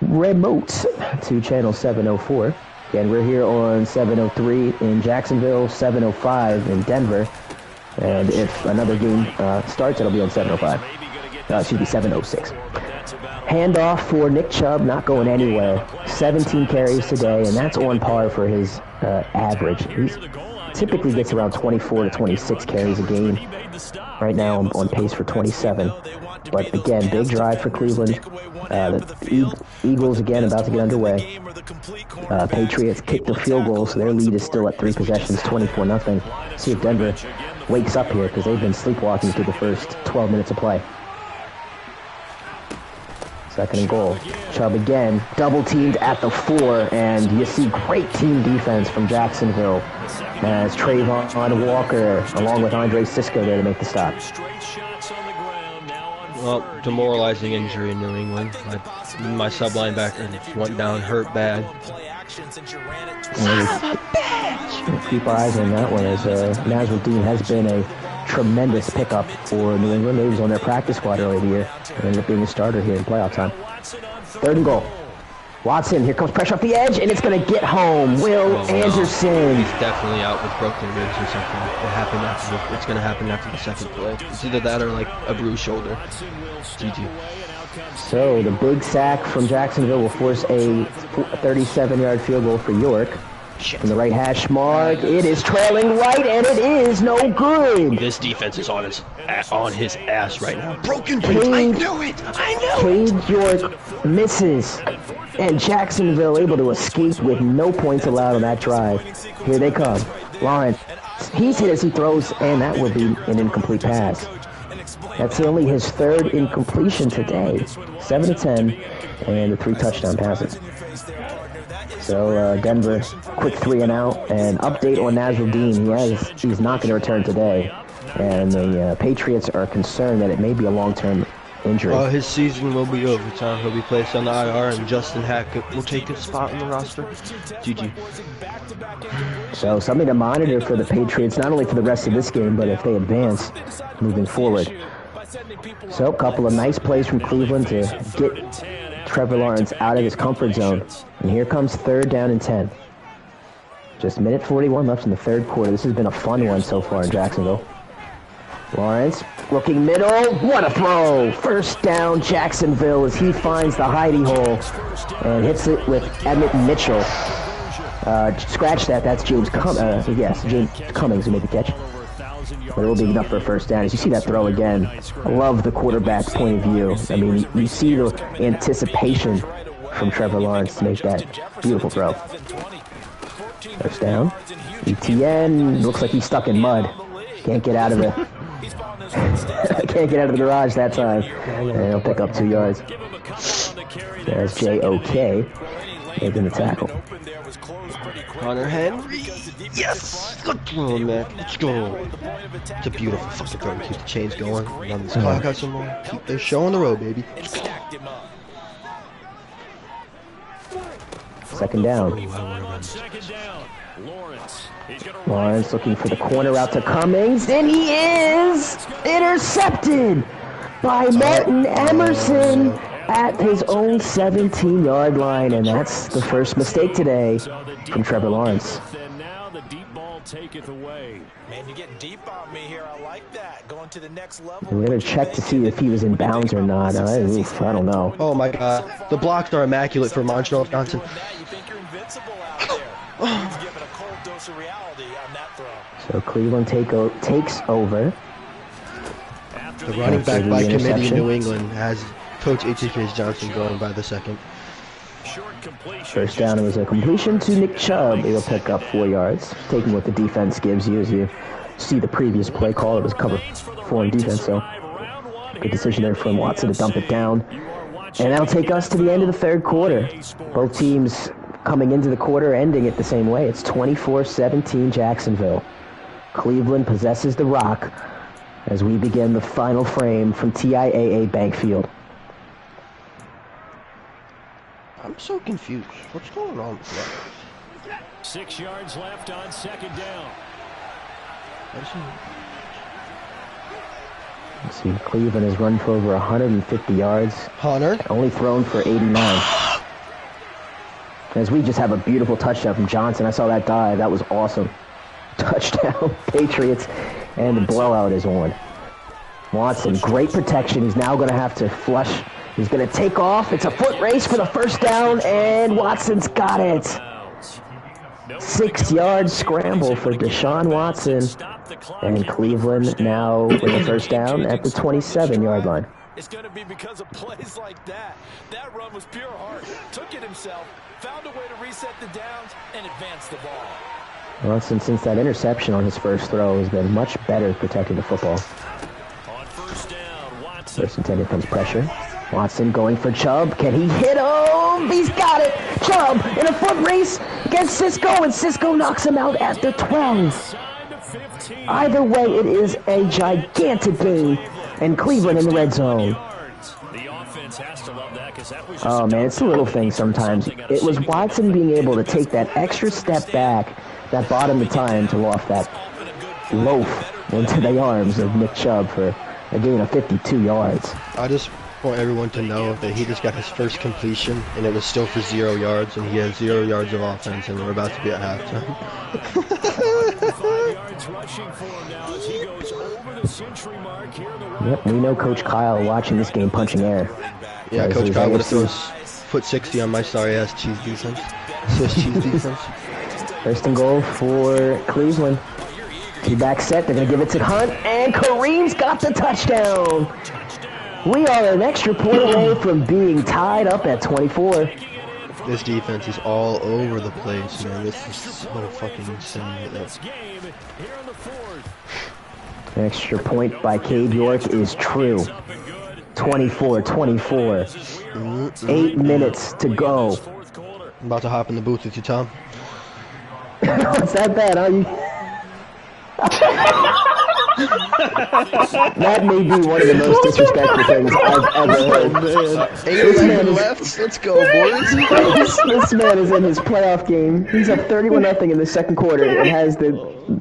remote to channel 704. Again, we're here on 703 in Jacksonville, 705 in Denver. And if another game starts, it'll be on 705. Excuse me, 706. Handoff for Nick Chubb, not going anywhere. 17 carries today, and that's on par for his average. He typically gets around 24 to 26 carries a game. Right now, I'm on pace for 27. But again, big drive for Cleveland. The Eagles, again, about to get underway. Patriots kicked the field goal, so their lead is still at 3 possessions, 24-0. See if Denver wakes up here, because they've been sleepwalking through the first 12 minutes of play. Second and goal. Chubb again, double-teamed at the 4, and you see great team defense from Jacksonville as Trayvon Walker, along with Andre Sisco, there to make the stop. Well, demoralizing injury in New England. My sub-linebacker went down hurt bad. Keep our eyes on that one, as Nasruddin has been a tremendous pickup for New England. He was on their practice squad earlier in the year and ended up being a starter here in playoff time. Third and goal. Watson, here comes pressure off the edge, and it's going to get home. Will Anderson. He's definitely out with broken ribs or something. It's going to happen after the second play. It's either that or like a bruised shoulder. GG. So the big sack from Jacksonville will force a 37-yard field goal for York. From the right hash mark, it is trailing right, and it is no good. This defense is on his ass right now. Broken ribs. I knew it. Cade York misses, and Jacksonville able to escape with no points allowed on that drive. Here they come. Lawrence, he's hit as he throws, and that would be an incomplete pass. That's only his third incompletion today. 7 to 10, and the 3 touchdown passes. So Denver, quick 3 and out, and update on Nasruddin. He's not going to return today, and the Patriots are concerned that it may be a long-term injury. His season will be over, Tom. He'll be placed on the IR, and Justin Hackett will take his spot in the roster. GG. So something to monitor for the Patriots, not only for the rest of this game, but if they advance moving forward. So a couple of nice plays from Cleveland to get Trevor Lawrence out of his comfort zone. And here comes 3rd down and 10. Just minute 41 left in the third quarter. This has been a fun one so far in Jacksonville. Lawrence looking middle. What a throw! First down Jacksonville as he finds the hidey hole and hits it with Emmett Mitchell. Scratch that. That's James Cummings who made the catch. But it will be enough for a first down. As you see that throw again, I love the quarterback's point of view. I mean, you see the anticipation from Trevor Lawrence to make that beautiful throw. First down. ETN looks like he's stuck in mud. Can't get out of it. Can't get out of the garage that time. And he'll pick up 2 yards. There's J.O.K. making the tackle. Hunter Henry. Yes! Good throw, man. Let's go. It's a beautiful fucking throw. Keep the chains going. Run this clock out some more. Keep the show on the road, baby. Second down. Lawrence looking for the corner out to Cummings, and he is intercepted by Martin Emerson at his own 17-yard line, and that's the first mistake today from Trevor Lawrence. Take it away. Man, you're getting deep on me here. I like that. Going to the next level. We're going to check to see if he was in bounds or not. I don't know. Oh my god. The blocks are immaculate for Montreal Johnson. You think you're invincible out there. He's given a cold dose of reality on that throw. So Cleveland takes over. The running back by committee in New England has Coach H.H. Johnson going by the second. First down, it was a completion to Nick Chubb. He'll pick up 4 yards, taking what the defense gives you. As you see the previous play call, it was cover 4 in defense, so Good decision there from Watson to dump it down. And that'll take us to the end of the third quarter. Both teams coming into the quarter ending it the same way. It's 24-17 Jacksonville. Cleveland possesses the rock as we begin the final frame from TIAA Bank Field. I'm so confused. What's going on with that? 6 yards left on second down. Let's see, Cleveland has run for over 150 yards. Hunter. Only thrown for 89. As we just have a beautiful touchdown from Johnson. I saw that dive. That was awesome. Touchdown, Patriots, and the blowout is on. Watson, great protection. He's now going to have to flush. He's going to take off. It's a foot race for the first down, and Watson's got it. 6-yard scramble for Deshaun Watson. And Cleveland now with the first down at the 27-yard line. It's going to be because of plays like that. That run was pure heart. Took it himself, found a way to reset the downs, and advance the ball. Watson, since that interception on his first throw, has been much better protecting the football. On first down, Watson. First intended comes pressure. Watson going for Chubb. Can he hit him? He's got it. Chubb in a foot race against Cisco, and Cisco knocks him out at the 12. Either way, it is a gigantic game, and Cleveland in the red zone. Oh, man, it's a little thing sometimes. It was Watson being able to take that extra step back that bought him the time to loft that loaf into the arms of Nick Chubb for a gain of 52 yards. I just want everyone to know that he just got his first completion, and it was still for 0 yards, and he has 0 yards of offense, and we're about to be at halftime. Yep, we know Coach Kyle watching this game punching air. Yeah, Coach Kyle would have thrown foot 60 on my sorry-ass cheese defense. Swiss cheese defense. First and goal for Cleveland. Two-back set, they're going to give it to Hunt, and Kareem's got the touchdown. We are an extra point away from being tied up at 24. This defense is all over the place, man. This is so fucking insane. Extra point by Cade York is true. 24-24. 8 minutes to go. I'm about to hop in the booth with you, Tom. What's that bad, huh? That may be one of the most disrespectful things I've ever heard. 8 left. Let's go, boys. This man is in his playoff game. He's up 31-0 in the second quarter and has the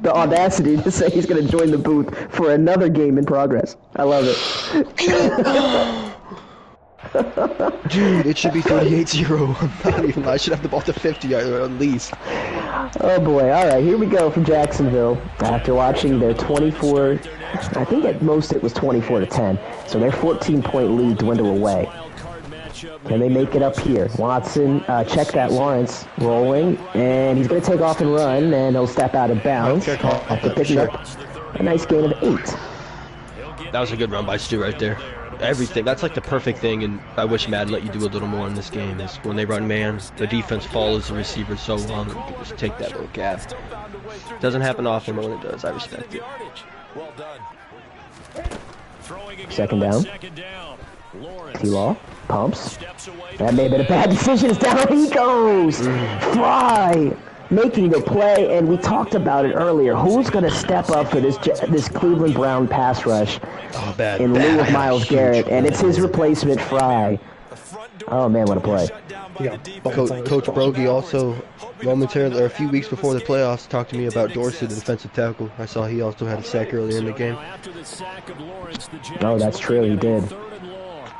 audacity to say he's going to join the booth for another game in progress. I love it. Dude, it should be 38-0. I'm not even. I should have the ball to 50 at least. Oh boy! All right, here we go from Jacksonville. After watching their 24, I think at most it was 24-10. So their 14-point lead dwindle away. Can they make it up here? Watson, check that Lawrence rolling, and he's going to take off and run, and he'll step out of bounds after picking up a nice gain of 8. That was a good run by Stu right there. Everything. That's like the perfect thing, and I wish Madden let you do a little more in this game, is when they run man, the defense follows the receiver so long that you can just take that little gap. Doesn't happen often, but when it does, I respect it. Second down. T-Law pumps. That may have been a bad decision. Down he goes. Fry making the play, and we talked about it earlier. Who's going to step up for this Cleveland Brown pass rush in lieu of Myles Garrett? And it's his replacement, Fry. Oh man, what a play! Coach Brogy also momentarily, or a few weeks before the playoffs, talked to me about Dorsey, the defensive tackle. I saw he also had a sack earlier in the game. Oh, that's true, he did.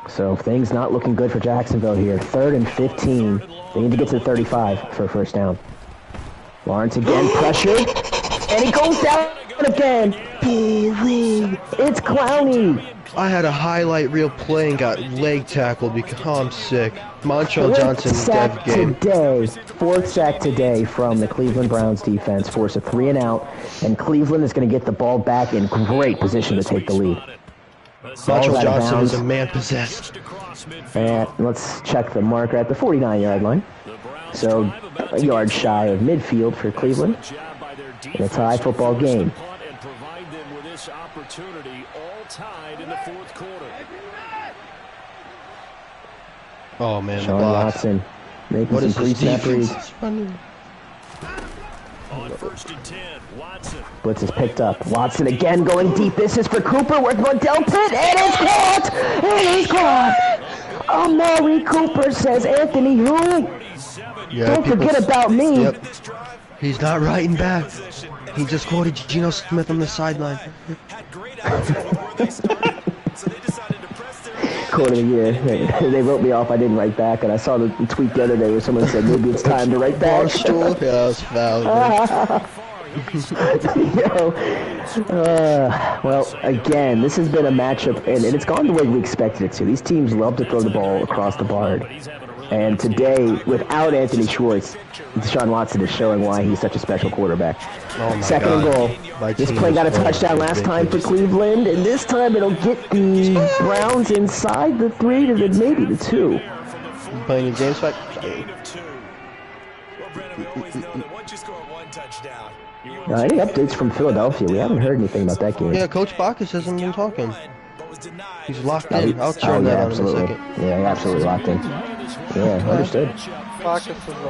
So things not looking good for Jacksonville here. 3rd and 15. They need to get to the 35 for a first down. Lawrence again pressured, and he goes down again. It's Clowney. I had a highlight reel play and got leg tackled because I'm sick. Montrell Johnson, dead game. Fourth sack today from the Cleveland Browns defense. Force a 3-and-out, and Cleveland is going to get the ball back in great position to take the lead. Montrell Johnson is a man possessed. And let's check the marker at the 49-yard line. So a yard shy of midfield for Cleveland in a tie football game. tied in the fourth quarter. Oh man, Sean Watson making some pre-snap reads. On 1st and 10, Watson. Blitz is picked up. Watson again going deep. This is for Cooper with Wardell Pitt. It is caught! It is caught! Amari Cooper says, Anthony, who? Don't forget about me. Yep. He's not writing back. He just quoted Geno Smith on the sideline. Quote of the year. They wrote me off. I didn't write back, and I saw the tweet the other day where someone said maybe it's time to write back. Barstool? Yeah, that was foul. Well, again, this has been a matchup, and it's gone the way we expected it to. These teams love to throw the ball across the board. And today, without Anthony Schwartz, Deshaun Watson is showing why he's such a special quarterback. Oh Second and goal. This play got a touchdown last time for Cleveland, and this time it'll get the Browns inside the 3 to maybe the 2. Playing in James back. Any updates from Philadelphia? We haven't heard anything about that game. Yeah, Coach Bacchus hasn't been talking. He's locked in. I'll turn that on in a second. Yeah, absolutely locked in. Yeah, understood.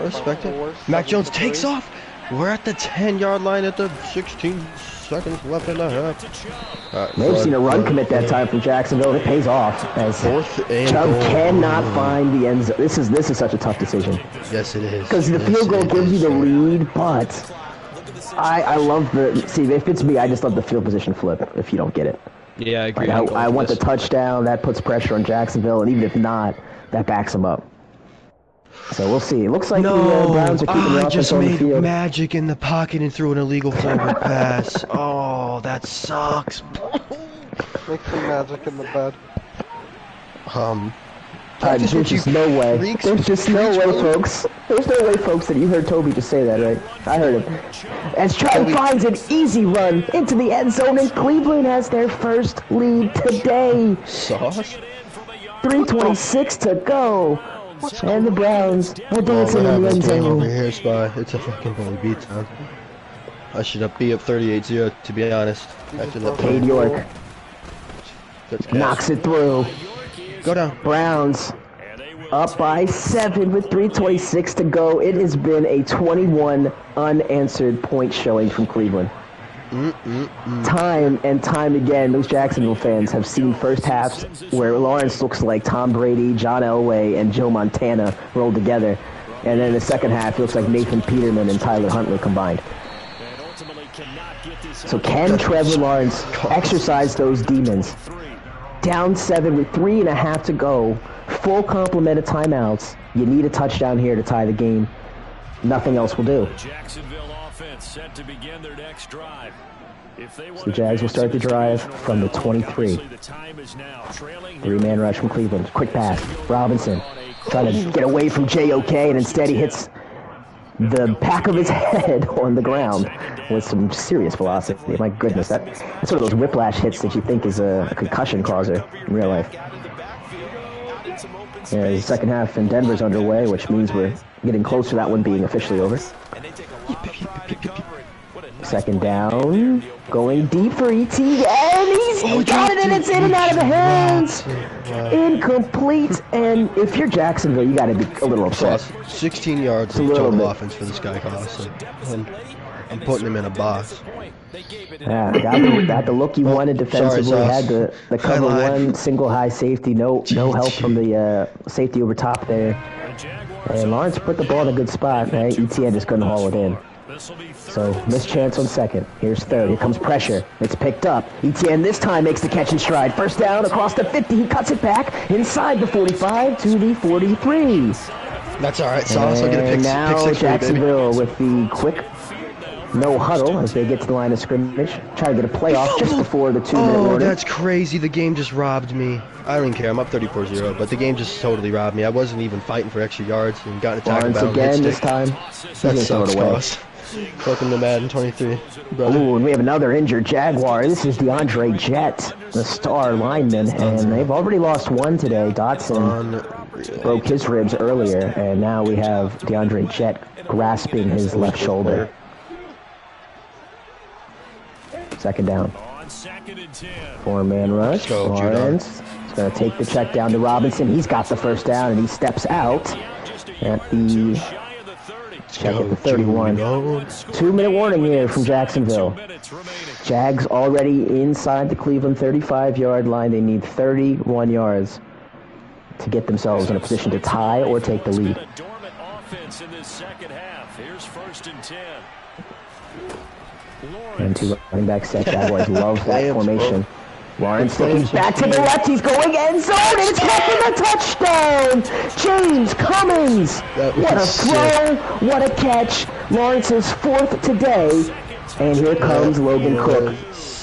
Respect it. Mac Jones takes off. We're at the 10-yard line at the 16 seconds left in the half. They've seen a run commit that time from Jacksonville. It pays off as Chubb cannot find the end zone. This is such a tough decision. Yes, it is. Because the field goal gives you the lead, but I love the... See, if it's me, I just love the field position flip if you don't get it. Yeah, I agree. Like, I want the touchdown. That puts pressure on Jacksonville, and even if not, that backs them up. So we'll see. It looks like the Browns are keeping the offense on the field. I just made magic in the pocket and threw an illegal forward pass. Oh, that sucks. Make some magic in the bed. There's just no way. There's just no way, folks. There's no way, folks, that you heard Toby just say that, right? I heard him. As Chubb finds an easy run into the end zone, and Cleveland has their first lead today. Sauce? 3:26 to go. And the Browns are dancing in the end zone. Over here, Spy. It's a fucking bully beat down. I should be up 38-0, to be honest. After that Cade York knocks it through. Go down. Browns up by 7 with 3:26 to go. It has been a 21 unanswered point showing from Cleveland. Time and time again, those Jacksonville fans have seen first halves where Lawrence looks like Tom Brady, John Elway, and Joe Montana rolled together. And then in the second half, it looks like Nathan Peterman and Tyler Huntley combined. So can Trevor Lawrence exercise those demons? Down 7 with 3.5 to go. Full complement of timeouts. You need a touchdown here to tie the game. Nothing else will do. Jacksonville offense set to begin their next drive. So the Jags will start the drive from the 23. 3-man rush from Cleveland. Quick pass. Robinson trying to get away from JOK, and instead he hits the back of his head on the ground with some serious velocity. My goodness, that's one of those whiplash hits that you think is a concussion causer in real life. Yeah, the second half in Denver's underway, which means we're getting close to that one being officially over. Second down, going deep for ET, and he's got it, and it's in and out of the hands. Incomplete, and if you're Jacksonville, you got to be a little upset. 16 yards of total offense for this guy, honestly. I'm putting him in a box. Yeah, got the look you wanted defensively. Had the cover one single high safety, no help from the safety over top there. And Lawrence put the ball in a good spot. Right? ETN just couldn't haul it in. So missed chance on second. Here's third. Here comes pressure. It's picked up. ETN this time makes the catch in stride. First down across the 50. He cuts it back inside the 45 to the 43. That's all right. Sauce will get a pick now six Jacksonville with the quick no huddle as they get to the line of scrimmage. Try to get a playoff just before the 2-minute warning. Oh, that's crazy. The game just robbed me. I don't even care. I'm up 34-0, but the game just totally robbed me. I wasn't even fighting for extra yards and got attacked about again this time. That sucks, Cross. Welcome to Madden 23, brother. Ooh, and we have another injured Jaguar. This is DeAndre Jett, the star lineman, and they've already lost one today. Dotson broke his ribs earlier, and now we have DeAndre Jett grasping his left shoulder. Second down. Four-man rush. Lawrence is going to take the check down to Robinson. He's got the first down, and he steps out at the check at the 31. 2-minute warning here from Jacksonville. Jags already inside the Cleveland 35-yard line. They need 31 yards to get themselves in a position to tie or take the lead. And two running back set. Jaguars love that formation. Lawrence looking back to the left. He's going end zone, and it's catching a touchdown. James Cummins. What a throw. What a catch. Lawrence's 4th today. And here comes Logan Cook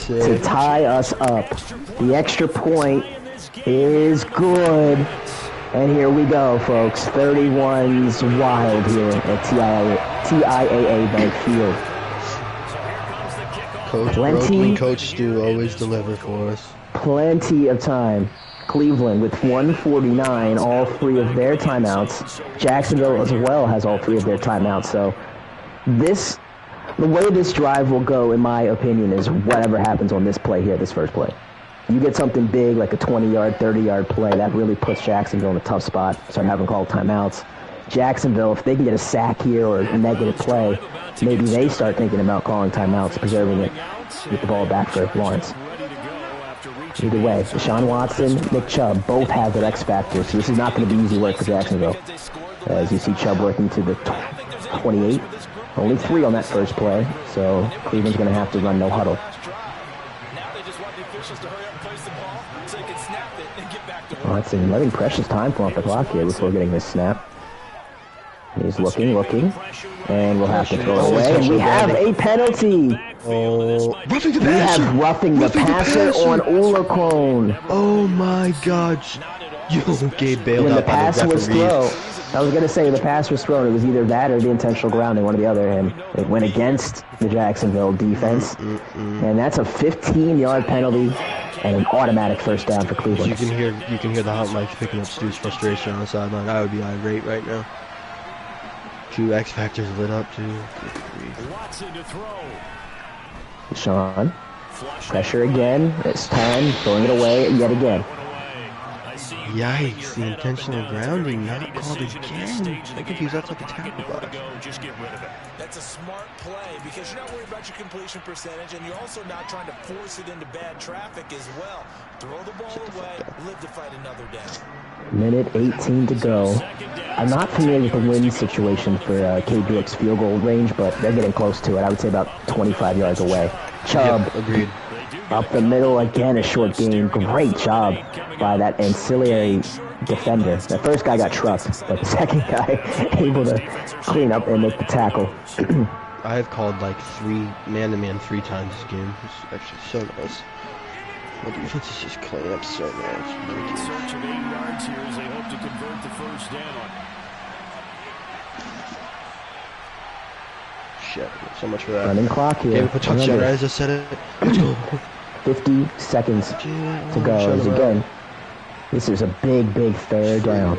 to tie us up. The extra point is good. And here we go, folks. 31's wild here at TIAA Bank Field. Coach Brooklyn, Coach Stu always deliver for us. Plenty of time. Cleveland with 1:49, all 3 of their timeouts. Jacksonville as well has all 3 of their timeouts. So the way this drive will go, in my opinion, is whatever happens on this play here, this first play. You get something big like a 20-yard, 30-yard play, that really puts Jacksonville in a tough spot. Start having called timeouts. Jacksonville, if they can get a sack here or a negative play, maybe they start thinking about calling timeouts, preserving it, get the ball back for Lawrence. Either way, Deshaun Watson, Nick Chubb, both have their X factors, so this is not going to be easy work for Jacksonville. As you see Chubb working to the 28, only 3 on that first play, so Cleveland's going to have to run no huddle. Watson letting precious time fall off the clock here before getting this snap. He's looking, and we'll have to throw it away. And we have a penalty. Oh, roughing the passer. We have roughing the passer on Olakone. Oh my God! You get bailed when out the pass was thrown. I was gonna say the pass was thrown. It was either that or the intentional grounding, one or the other. And it went against the Jacksonville defense, and that's a 15-yard penalty and an automatic first down for Cleveland. You can hear the hot mics picking up Stu's frustration on the sideline. I would be irate right now. 2 X factors lit up too. Sean, pressure again. This time, throwing it away yet again. Yikes! The intentional grounding not called again. I confuse that like a tackle box. Just get rid of it. That's a smart play because you're not worried about your completion percentage, and you're also not trying to force it into bad traffic as well. Throw the ball away, live to fight another down. Minute 18 to go. I'm not familiar with the win situation for K. Buick's field goal range, but they're getting close to it. I would say about 25 yards away. Chubb, agreed. Up the middle again, a short game. Great job by that ancillary defender. The first guy got trucked, but the second guy able to clean up and make the tackle. I have called like 3 man-to-man 3 times this game. It's actually so nice. My defense is just cleaning up so much. Search of 8 yards here as they hope to convert the first down. Shit, so much for that. Running clock here. Okay, we put touchdown, I just said it. Let's go. 50 seconds to go. As again, this is a big, big third down.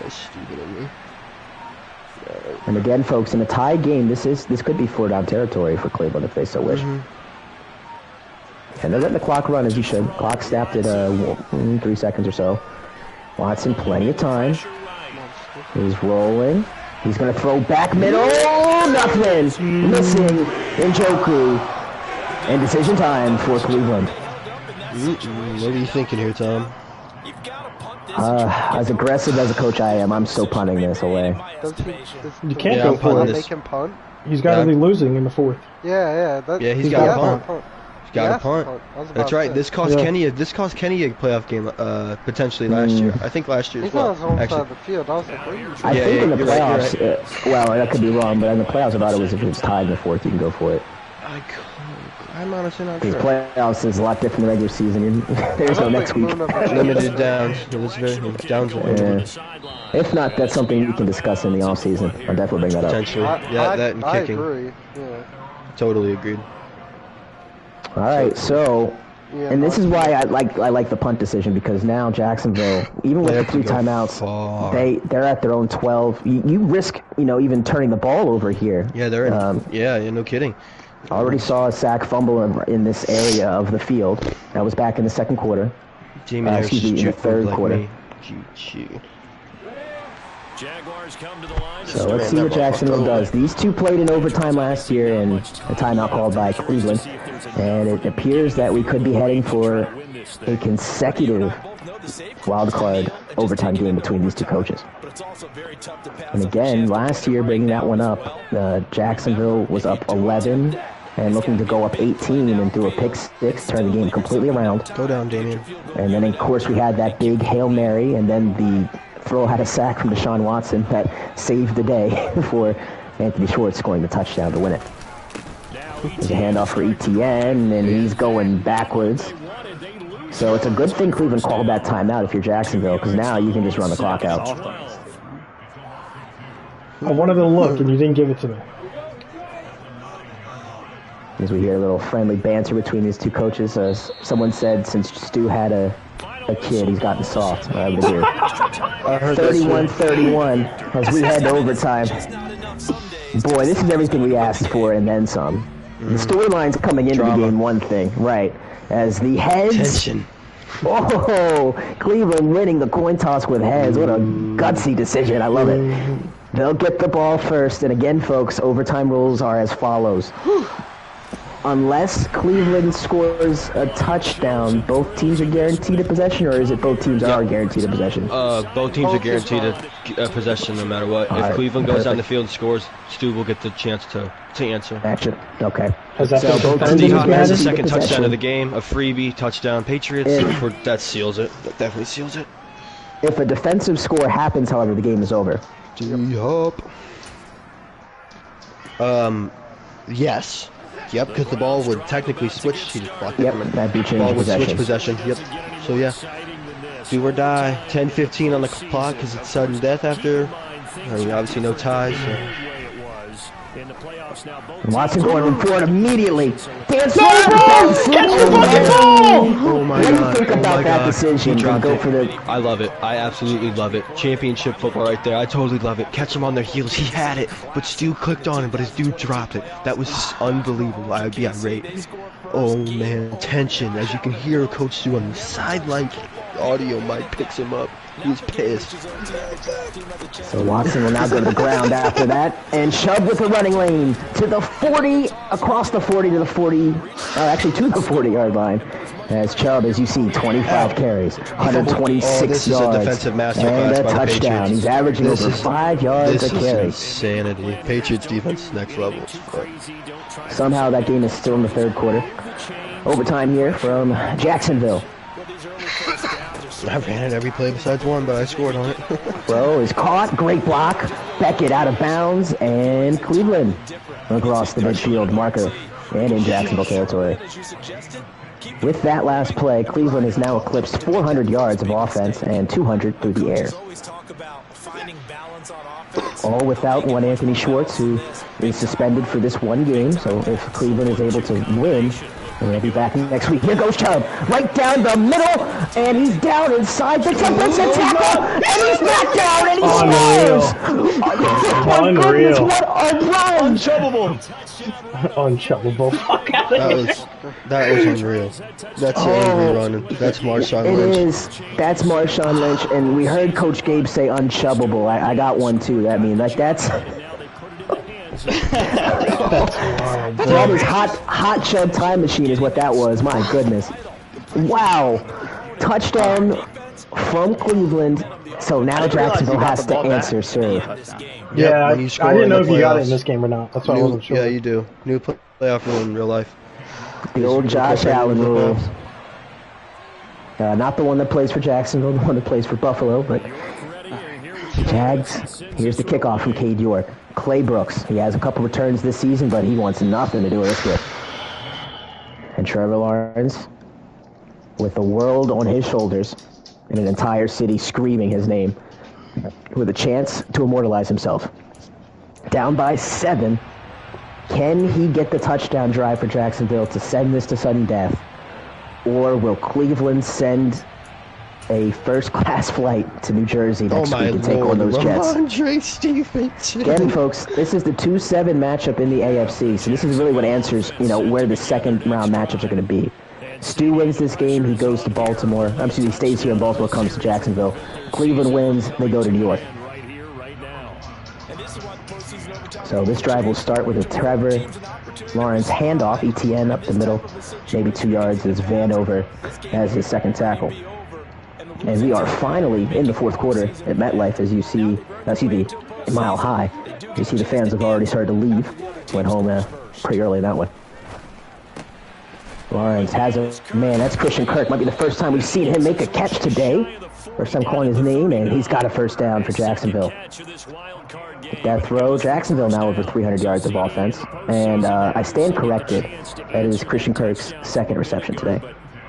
And again, folks, in a tie game, this could be 4-down territory for Cleveland if they so wish. And they're letting the clock run as you should. Clock snapped at 3 seconds or so. Watson, plenty of time. He's rolling. He's going to throw back middle. Nothing. Missing Njoku. And decision time for Cleveland. What are you thinking here, Tom? As aggressive as a coach I am, I'm still punting this away. You can't go for it. Make him punt? He's got to be losing in the 4th. Yeah. He's got to punt. He's got to punt. That's right. This cost Kenny a playoff game potentially last year. I think last year as well. He's on his own side of the field. I was like, what are you doing? I think in the playoffs, well, that could be wrong, but in the playoffs, I thought it was if it was tied in the 4th, you can go for it. I'm honestly not sure. Because playoffs is a lot different than regular season. There's no next week. Limited downs. Downs. If not, that's something we can discuss in the off season. I'll definitely bring that up. Potentially. Yeah, that and kicking. I agree. Yeah. Totally agreed. All right, so, and this is why I like the punt decision, because now Jacksonville, even with the 3 timeouts, they're at their own 12. You risk, even turning the ball over here. Yeah, they're in. Yeah, no kidding. Already saw a sack fumble in this area of the field. That was back in the second quarter. Excuse me, in the third quarter. Jaguars come to the line. So let's see what Jacksonville does. These two played in overtime last year in a timeout called by Cleveland. And it appears that we could be heading for a consecutive wildcard overtime game between these two coaches. And again, last year, bringing that one up, Jacksonville was up 11 and looking to go up 18 and threw a pick six, turn the game completely around. Go down, Damien. And then, of course, we had that big Hail Mary, and then the throw had a sack from Deshaun Watson that saved the day for Anthony Schwartz scoring the touchdown to win it. There's a handoff for ETN, and he's going backwards. So it's a good thing Cleveland called that timeout if you're Jacksonville, because now you can just run the clock out. I wanted to look, and you didn't give it to me. As we hear a little friendly banter between these two coaches, someone said since Stu had a kid, he's gotten soft. I would agree. 31-31 as we head to overtime. Boy, this is everything we asked for and then some. The storyline's coming into the game, one thing, right? As the heads... Tension. Oh, Cleveland winning the coin toss with heads. What a gutsy decision. I love it. They'll get the ball first. And again, folks, overtime rules are as follows. Unless Cleveland scores a touchdown, both teams are guaranteed a possession, or is it both teams are guaranteed a possession? Both teams are guaranteed a possession no matter what. If Cleveland goes down the field and scores, Stu will get the chance to answer. Action. Okay. So both teams has the second touchdown of the game, a freebie touchdown. Patriots, that seals it. That definitely seals it. If a defensive score happens, however, the game is over. Yup. Yes. Yep, because the ball would technically switch. He just blocked it. Yep, that'd be ball would possession. switch possession. Yep. So yeah, do or die. 10-15 on the clock because it's sudden death after. I mean, obviously no ties. So. Watson going for it immediately. Dance Oh my God! What do you think about that decision? He dropped go it. For the... I love it. I absolutely love it. Championship football right there. I totally love it. Catch him on their heels. He had it, but Stu clicked on it, but his dude dropped it. That was unbelievable. I'd be irate. Oh man, tension. As you can hear Coach Stu on the sideline. Audio mic picks him up. He's pissed. So Watson will now go to the ground after that, and Chubb with the running lane to the 40, across the 40 to the 40, actually to the 40-yard line. As Chubb, as you see, 25 carries, 126 this yards, is a defensive masterclass and a by the touchdown. Patriots. He's averaging over 5 yards a carry. This is insanity. Patriots defense next level. Somehow that game is still in the third quarter. Overtime here from Jacksonville. I ran it every play besides one, but I scored on it. Throw is caught. Great block. Beckett out of bounds. And Cleveland across the midfield marker and in Jacksonville territory. With that last play, Cleveland has now eclipsed 400 yards of offense and 200 through the air. All without one Anthony Schwartz, who is suspended for this one game. So if Cleveland is able to win, we'll be back next week. Here goes Chubb, right down the middle, and he's down inside the defensive tackle, and he's knocked down, and he scores! Unreal. What a run! Unchubbable. Fuck out of here. That was unreal. That's angry running. That's Marshawn Lynch. It is. That's Marshawn Lynch, and we heard Coach Gabe say unchubbable. I got one too. I mean, like that's. That is hot Chubb time machine is what that was. My goodness. Wow. Touchdown from Cleveland. So now Jacksonville has to answer serve. Yeah, I didn't know if you got it in playoffs. this game or not. That's why I wasn't sure. Yeah, you do. New playoff rule in real life. The old Josh Allen rule. Not the one that plays for Jacksonville, the one that plays for Buffalo, but Jags. Here's the kickoff from Cade York. Clay Brooks. He has a couple returns this season, but he wants nothing to do with it. And Trevor Lawrence, with the world on his shoulders and an entire city screaming his name, with a chance to immortalize himself. Down by 7. Can he get the touchdown drive for Jacksonville to send this to sudden death? Or will Cleveland send a first-class flight to New Jersey next week to take on those Jets. Ramondre Stevenson. Again, folks, this is the 2-7 matchup in the AFC, so this is really what answers, where the second-round matchups are going to be. Stu wins this game, he goes to Baltimore. He stays here in Baltimore, comes to Jacksonville. Cleveland wins, they go to New York. So this drive will start with a Trevor Lawrence handoff, ETN up the middle, maybe 2 yards as Vanover as his second tackle. And we are finally in the fourth quarter at MetLife, as you see, Mile High. You see the fans have already started to leave. Went home pretty early in that one. Lawrence has that's Christian Kirk. Might be the first time we've seen him make a catch today. First time calling his name, and he's got a first down for Jacksonville. That throw, Jacksonville now over 300 yards of offense. And I stand corrected. That is Christian Kirk's second reception today.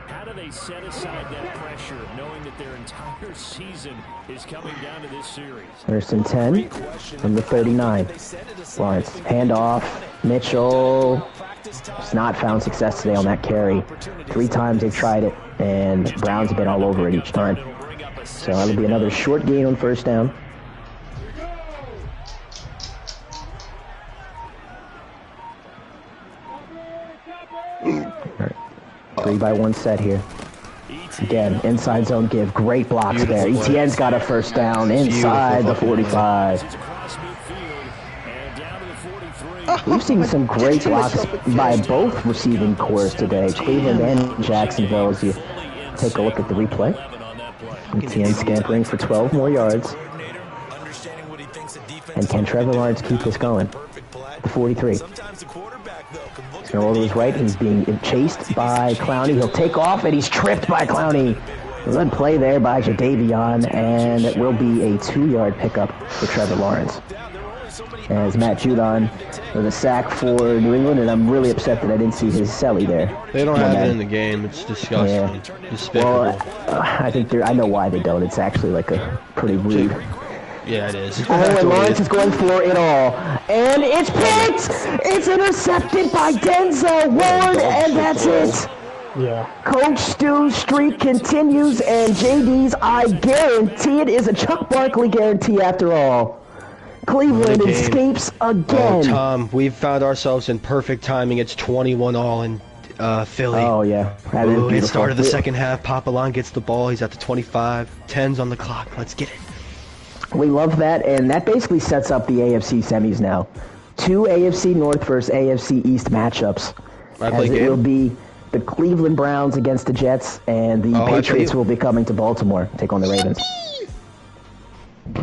How do they set aside that pressure, knowing that their entire season is coming down to this series? First and 10 from the 39. Lawrence, handoff, Mitchell. Has not found success today on that carry. 3 times they've tried it, and Browns have been all over it each time. So that'll be another short gain on first down. Right. 3-by-1 set here. Again, inside zone give. Great blocks there. ETN's got a first down inside the 45. We've seen some great blocks by both receiving cores today, Cleveland and Jacksonville, as you take a look at the replay. ETN scampering for 12 more yards. And can Trevor Lawrence keep this going? The 43. He's going to roll to his right. He's being chased by Clowney. He'll take off, and he's tripped by Clowney. Good play there by Jadeveon, and it will be a 2-yard pickup for Trevor Lawrence. As Matt Judon with a sack for New England, and I'm really upset that I didn't see his celly there. They don't have it in the game. It's disgusting. Yeah. Despicable. Well, I know why they don't. It's actually like a pretty rude. Yeah, it is. Oh, and Lawrence is going for it all. And it's picked! It's intercepted by Denzel Ward, and that's it. Yeah. Coach Stu's streak continues, and JD's, I guarantee it, is a Chuck Barkley guarantee after all. Cleveland escapes again. Oh, Tom, we've found ourselves in perfect timing. It's 21-all in Philly. Oh, yeah. It started the second half. Papelon gets the ball. He's at the 25. 10's on the clock. Let's get it. We love that, and that basically sets up the AFC semis now. 2 AFC North versus AFC East matchups. As it will be the Cleveland Browns against the Jets, and the Patriots will be coming to Baltimore to take on the Ravens.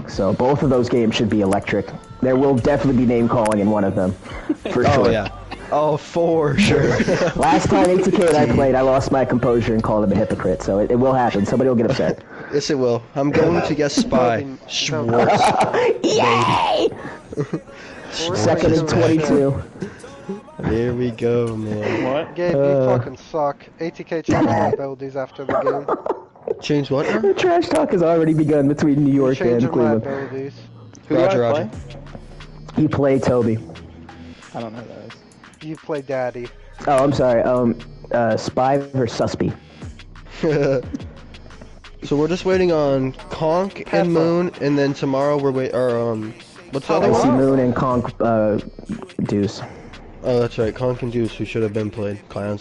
So both of those games should be electric. There will definitely be name calling in one of them, for sure. Oh, yeah. Oh, for sure. Last time ATK and I played, I lost my composure and called him a hypocrite, so it will happen. Somebody will get upset. Yes, it will. I'm going to guess Spy. Schwartz. Yay! Second and 22. There we go, man. What? Gabe, you fucking suck. ATK changed my abilities after the game. Change what? The trash talk has already begun between New York and Cleveland. My abilities. Roger. You play Toby. I don't know who that is. You play Daddy. Oh, I'm sorry. Spy versus Suspy. So we're just waiting on Conk and Moon, and then tomorrow we're what's the other one? I see Moon and Conk, Deuce. Oh, that's right. Conk and Deuce, who should have been played. Clowns.